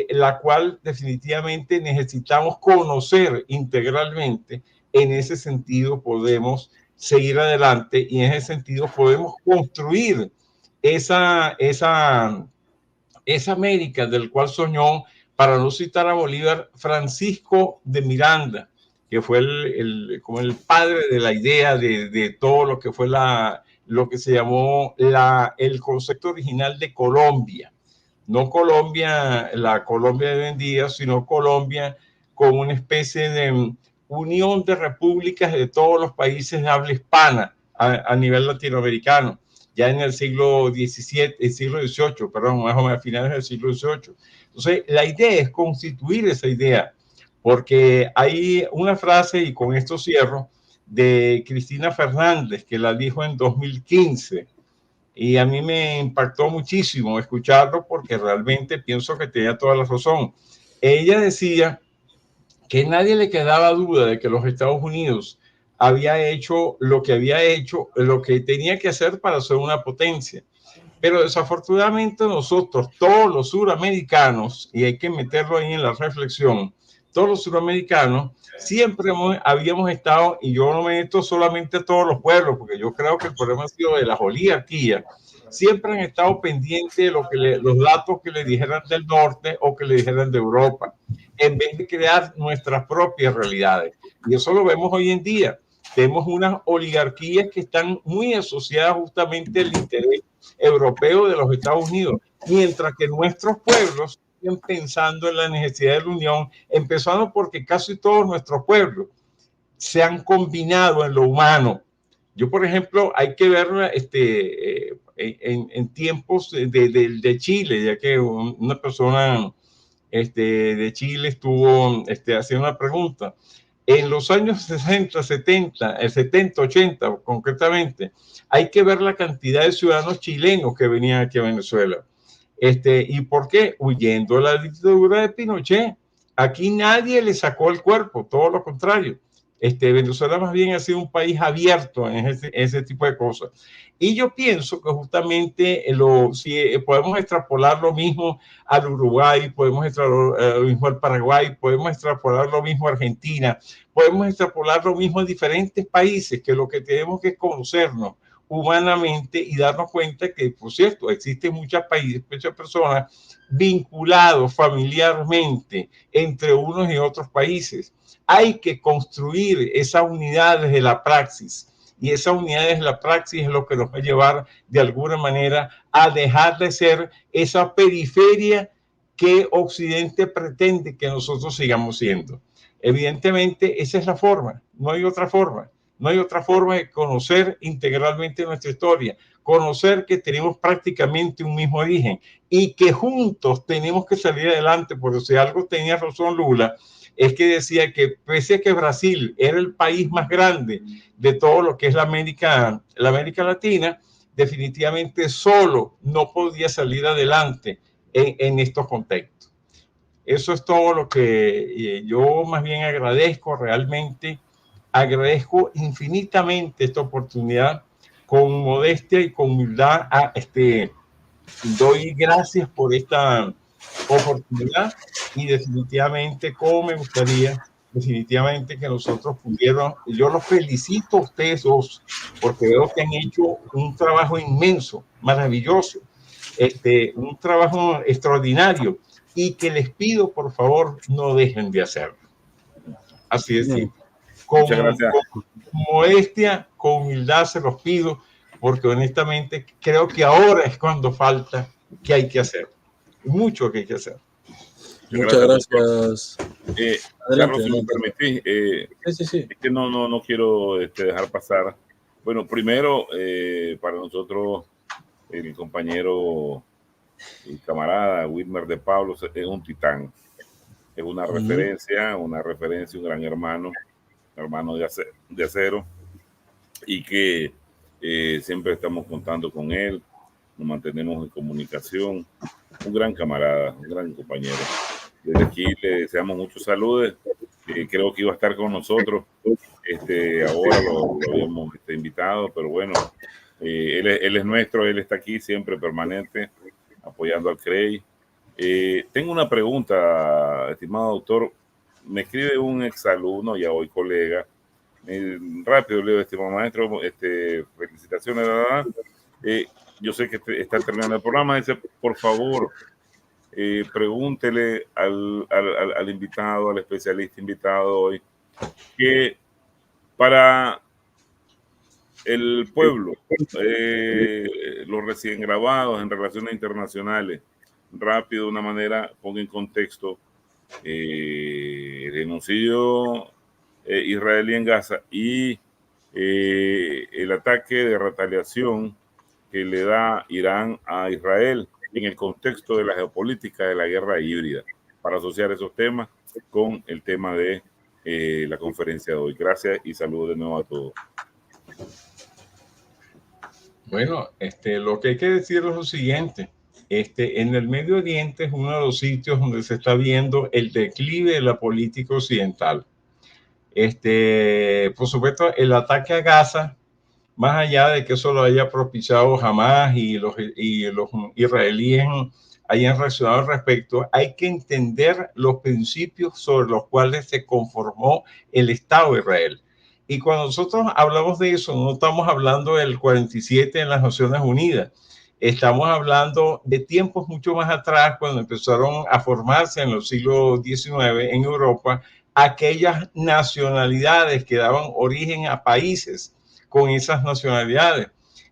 la cual definitivamente necesitamos conocer integralmente, en ese sentido podemos seguir adelante y en ese sentido podemos construir esa América del cual soñó, para no citar a Bolívar, Francisco de Miranda, que fue como el padre de la idea de todo lo que fue lo que se llamó el concepto original de Colombia. No Colombia, la Colombia de hoy en día, sino Colombia como una especie de unión de repúblicas de todos los países de habla hispana a nivel latinoamericano, ya en el siglo XVIII, perdón, más o menos a finales del siglo XVIII. Entonces, la idea es constituir esa idea, porque hay una frase, y con esto cierro, de Cristina Fernández, que la dijo en 2015, y a mí me impactó muchísimo escucharlo, porque realmente pienso que tenía toda la razón. Ella decía que nadie le quedaba duda de que los Estados Unidos había hecho lo que tenía que hacer para ser una potencia. Pero desafortunadamente nosotros, todos los suramericanos, y hay que meterlo ahí en la reflexión, todos los suramericanos siempre habíamos estado, y yo no me meto solamente a todos los pueblos, porque yo creo que el problema ha sido de las oligarquías, siempre han estado pendientes de los datos que le dijeran del norte o que le dijeran de Europa, en vez de crear nuestras propias realidades. Y eso lo vemos hoy en día. Tenemos unas oligarquías que están muy asociadas justamente al interés europeo de los Estados Unidos, mientras que nuestros pueblos siguen pensando en la necesidad de la unión, empezando porque casi todos nuestros pueblos se han combinado en lo humano. Yo, por ejemplo, hay que ver en tiempos de Chile, ya que una persona de Chile estuvo haciendo una pregunta. En los años 60, 70, 80 concretamente, hay que ver la cantidad de ciudadanos chilenos que venían aquí a Venezuela. ¿Y por qué? Huyendo de la dictadura de Pinochet. Aquí nadie le sacó el cuerpo, todo lo contrario. Venezuela más bien ha sido un país abierto en ese tipo de cosas. Y yo pienso que justamente si podemos extrapolar lo mismo al Uruguay, podemos extrapolar lo mismo al Paraguay, podemos extrapolar lo mismo a Argentina, podemos extrapolar lo mismo a diferentes países, que lo que tenemos que es conocernos humanamente y darnos cuenta que, por cierto, existen muchas personas vinculados familiarmente entre unos y otros países. Hay que construir esa unidad desde la praxis. Y esa unidad de la praxis es lo que nos va a llevar de alguna manera a dejar de ser esa periferia que Occidente pretende que nosotros sigamos siendo. Evidentemente, esa es la forma, no hay otra forma. No hay otra forma de conocer integralmente nuestra historia, conocer que tenemos prácticamente un mismo origen y que juntos tenemos que salir adelante, porque si algo tenía razón Lula, es que decía que pese a que Brasil era el país más grande de todo lo que es la América Latina, definitivamente solo no podía salir adelante en estos contextos. Eso es todo lo que yo más bien agradezco realmente. Agradezco infinitamente esta oportunidad, con modestia y con humildad. Doy gracias por esta oportunidad y definitivamente, como me gustaría, definitivamente que nosotros pudiéramos, yo los felicito a ustedes dos, porque veo que han hecho un trabajo inmenso, maravilloso, un trabajo extraordinario, y que les pido, por favor, no dejen de hacerlo. Así es. Sí. Muchas gracias. Con modestia, con humildad se los pido, porque honestamente creo que ahora es cuando falta que hay que hacer. Mucho que hay que hacer. Muchas gracias. Carlos, si me permitís, sí. Es que no quiero dejar pasar. Bueno, primero, para nosotros, el compañero y camarada Wilmer de Pablo es un titán. Es una referencia, un gran hermano de acero, y que siempre estamos contando con él, nos mantenemos en comunicación. Un gran camarada, un gran compañero. Desde aquí le deseamos muchos saludos. Creo que iba a estar con nosotros. Ahora lo habíamos invitado, pero bueno, él es nuestro, él está aquí siempre permanente, apoyando al CREI. Tengo una pregunta, estimado doctor. Me escribe un exalumno, ya hoy colega. Rápido, leo, estimado maestro, felicitaciones, ¿verdad? Yo sé que está terminando el programa. Dice, por favor, pregúntele al invitado, al especialista invitado hoy, que para el pueblo, los recién graduados en relaciones internacionales, rápido, de una manera, ponga en contexto el genocidio israelí en Gaza y el ataque de retaliación que le da Irán a Israel en el contexto de la geopolítica de la guerra híbrida, para asociar esos temas con el tema de la conferencia de hoy. Gracias y saludos de nuevo a todos. Bueno, lo que hay que decir es lo siguiente. En el Medio Oriente es uno de los sitios donde se está viendo el declive de la política occidental. Por supuesto, el ataque a Gaza, más allá de que eso lo haya propiciado Hamas y los israelíes hayan reaccionado al respecto, hay que entender los principios sobre los cuales se conformó el Estado de Israel. Y cuando nosotros hablamos de eso, no estamos hablando del 47 en las Naciones Unidas. Estamos hablando de tiempos mucho más atrás, cuando empezaron a formarse en los siglos XIX en Europa aquellas nacionalidades que daban origen a países con esas nacionalidades.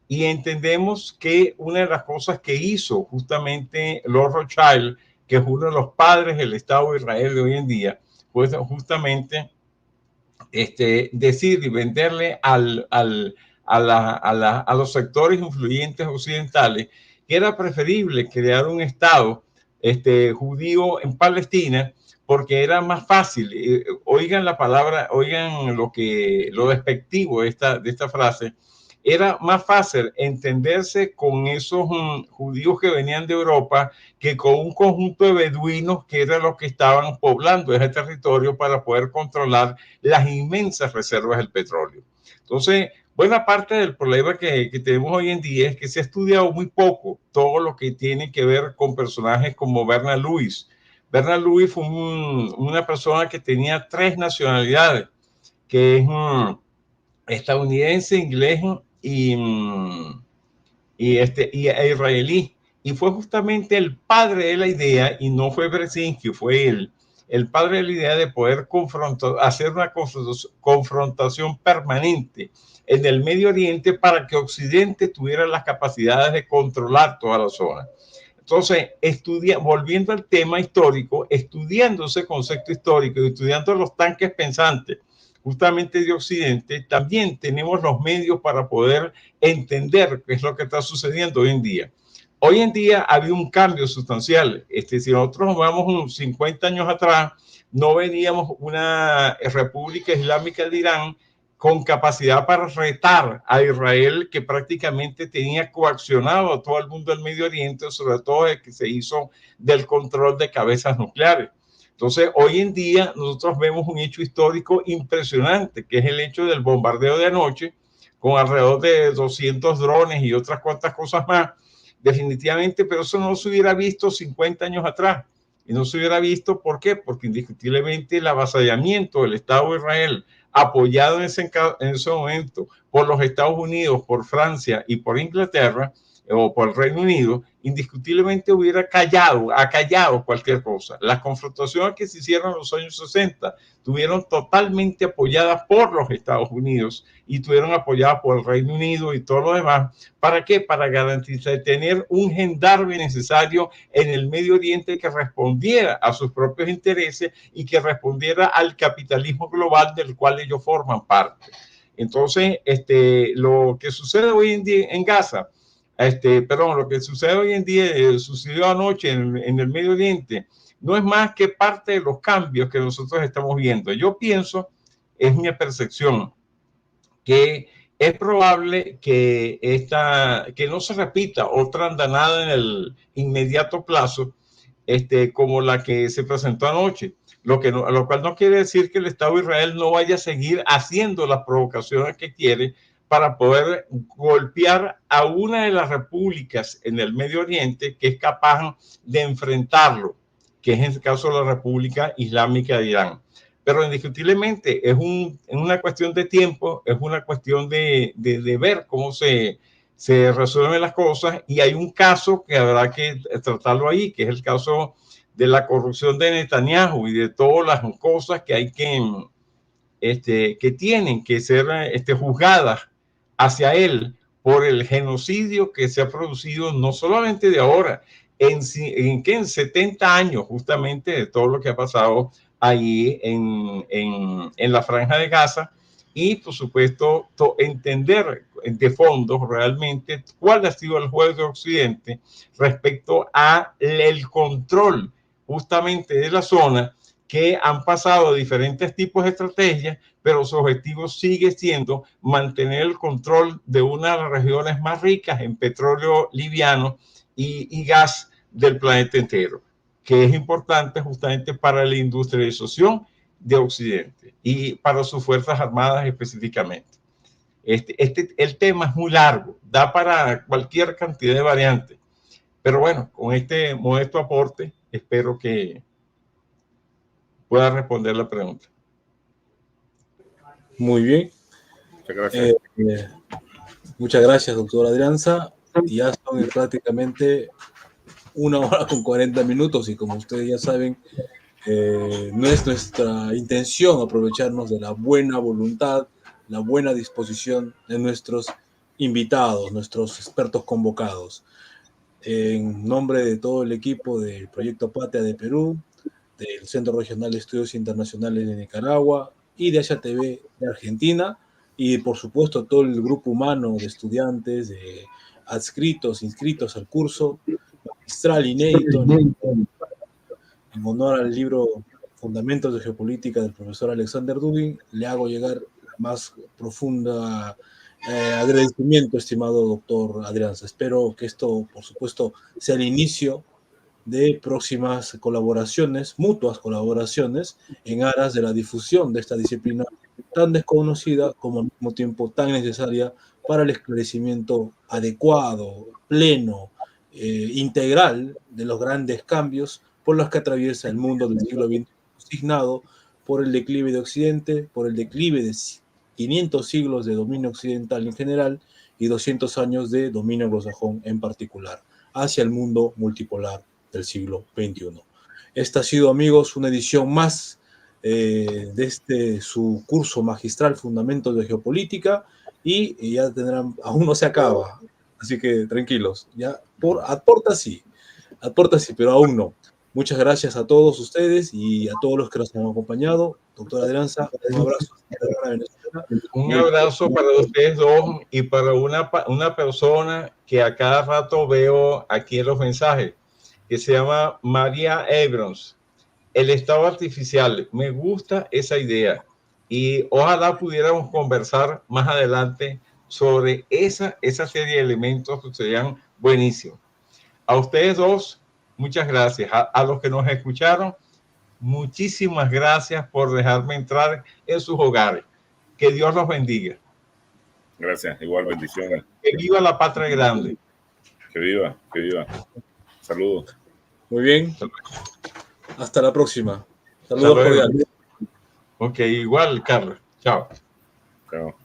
Y entendemos que una de las cosas que hizo justamente Lord Rothschild, que es uno de los padres del Estado de Israel de hoy en día, pues justamente decir y venderle a los sectores influyentes occidentales que era preferible crear un Estado judío en Palestina, porque era más fácil. Oigan la palabra, oigan lo despectivo de esta frase. era más fácil entenderse con esos judíos que venían de Europa que con un conjunto de beduinos que eran los que estaban poblando ese territorio para poder controlar las inmensas reservas del petróleo. Entonces, buena parte del problema que tenemos hoy en día es que se ha estudiado muy poco todo lo que tiene que ver con personajes como Bernard Lewis. Bernard Lewis fue una persona que tenía 3 nacionalidades, que es estadounidense, inglés y israelí. Y fue justamente el padre de la idea, y no fue Brzezinski, fue él, el padre de la idea de poder hacer una confrontación permanente en el Medio Oriente para que Occidente tuviera las capacidades de controlar toda la zona. Entonces, volviendo al tema histórico, estudiando ese concepto histórico y estudiando los tanques pensantes justamente de Occidente, también tenemos los medios para poder entender qué es lo que está sucediendo hoy en día. Hoy en día había un cambio sustancial. Si nosotros nos vamos unos 50 años atrás, no veníamos una República Islámica de Irán con capacidad para retar a Israel, que prácticamente tenía coaccionado a todo el mundo del Medio Oriente, sobre todo el que se hizo del control de cabezas nucleares. Entonces, hoy en día nosotros vemos un hecho histórico impresionante, que es el hecho del bombardeo de anoche, con alrededor de 200 drones y otras cuantas cosas más, definitivamente, pero eso no se hubiera visto 50 años atrás. Y no se hubiera visto, ¿por qué? Porque indiscutiblemente el avasallamiento del Estado de Israel, apoyado en ese momento por los Estados Unidos, por Francia y por Inglaterra, o por el Reino Unido, indiscutiblemente ha callado cualquier cosa. Las confrontaciones que se hicieron en los años 60 tuvieron totalmente apoyadas por los Estados Unidos y tuvieron apoyadas por el Reino Unido y todo lo demás. ¿Para qué? Para garantizar tener un gendarme necesario en el Medio Oriente que respondiera a sus propios intereses y que respondiera al capitalismo global del cual ellos forman parte. Entonces, lo que sucede hoy en día en Gaza, lo que sucede hoy en día, sucedió anoche en el Medio Oriente, no es más que parte de los cambios que nosotros estamos viendo. Yo pienso, es mi percepción, que es probable que no se repita otra andanada en el inmediato plazo, como la que se presentó anoche. Lo cual no quiere decir que el Estado de Israel no vaya a seguir haciendo las provocaciones que quiere para poder golpear a una de las repúblicas en el Medio Oriente que es capaz de enfrentarlo, que es en el caso de la República Islámica de Irán. Pero indiscutiblemente es una cuestión de tiempo, es una cuestión de ver cómo se resuelven las cosas, y hay un caso que habrá que tratarlo ahí, que es el caso de la corrupción de Netanyahu y de todas las cosas que hay que tienen que ser juzgadas hacia él por el genocidio que se ha producido no solamente de ahora, en 70 años justamente de todo lo que ha pasado ahí en la Franja de Gaza, y por supuesto entender de fondo realmente cuál ha sido el juego de Occidente respecto a el control justamente de la zona, que han pasado diferentes tipos de estrategias, pero su objetivo sigue siendo mantener el control de una de las regiones más ricas en petróleo liviano y gas del planeta entero, que es importante justamente para la industrialización de Occidente y para sus fuerzas armadas específicamente. El tema es muy largo, da para cualquier cantidad de variantes, pero bueno, con este modesto aporte espero que pueda responder la pregunta. Muy bien. Muchas gracias. Muchas gracias, doctor Adrianza. Ya son prácticamente 1 hora con 40 minutos y como ustedes ya saben, no es nuestra intención aprovecharnos de la buena voluntad, la buena disposición de nuestros invitados, nuestros expertos convocados. En nombre de todo el equipo del Proyecto Patria de Perú, del Centro Regional de Estudios Internacionales de Nicaragua y de HTV de Argentina, y por supuesto todo el grupo humano de estudiantes, de inscritos al curso magistral inédito en honor al libro Fundamentos de Geopolítica del profesor Alexander Dugin, le hago llegar la más profunda agradecimiento, estimado doctor Adrianza. Espero que esto, por supuesto, sea el inicio de próximas colaboraciones, mutuas colaboraciones, en aras de la difusión de esta disciplina tan desconocida como al mismo tiempo tan necesaria para el esclarecimiento adecuado, pleno, integral de los grandes cambios por los que atraviesa el mundo del siglo XX, signado por el declive de Occidente, por el declive de 500 siglos de dominio occidental en general y 200 años de dominio anglosajón en particular, hacia el mundo multipolar del siglo XXI. Esta ha sido, amigos, una edición más de su curso magistral Fundamentos de Geopolítica y ya tendrán, aún no se acaba, así que tranquilos, ya aporta sí, pero aún no. Muchas gracias a todos ustedes y a todos los que nos han acompañado. Doctora Adrianza, un abrazo. Un abrazo para ustedes dos y para una persona que a cada rato veo aquí en los mensajes, que se llama María Abrams. El estado artificial, me gusta esa idea y ojalá pudiéramos conversar más adelante sobre esa serie de elementos que serían buenísimos. A ustedes dos, muchas gracias. A los que nos escucharon, muchísimas gracias por dejarme entrar en sus hogares. Que Dios los bendiga. Gracias, igual, bendiciones. Que viva la patria grande. Que viva, que viva. Saludos. Muy bien. Hasta la próxima. Saludos cordiales. Ok, igual, Carlos. Chao. Chao.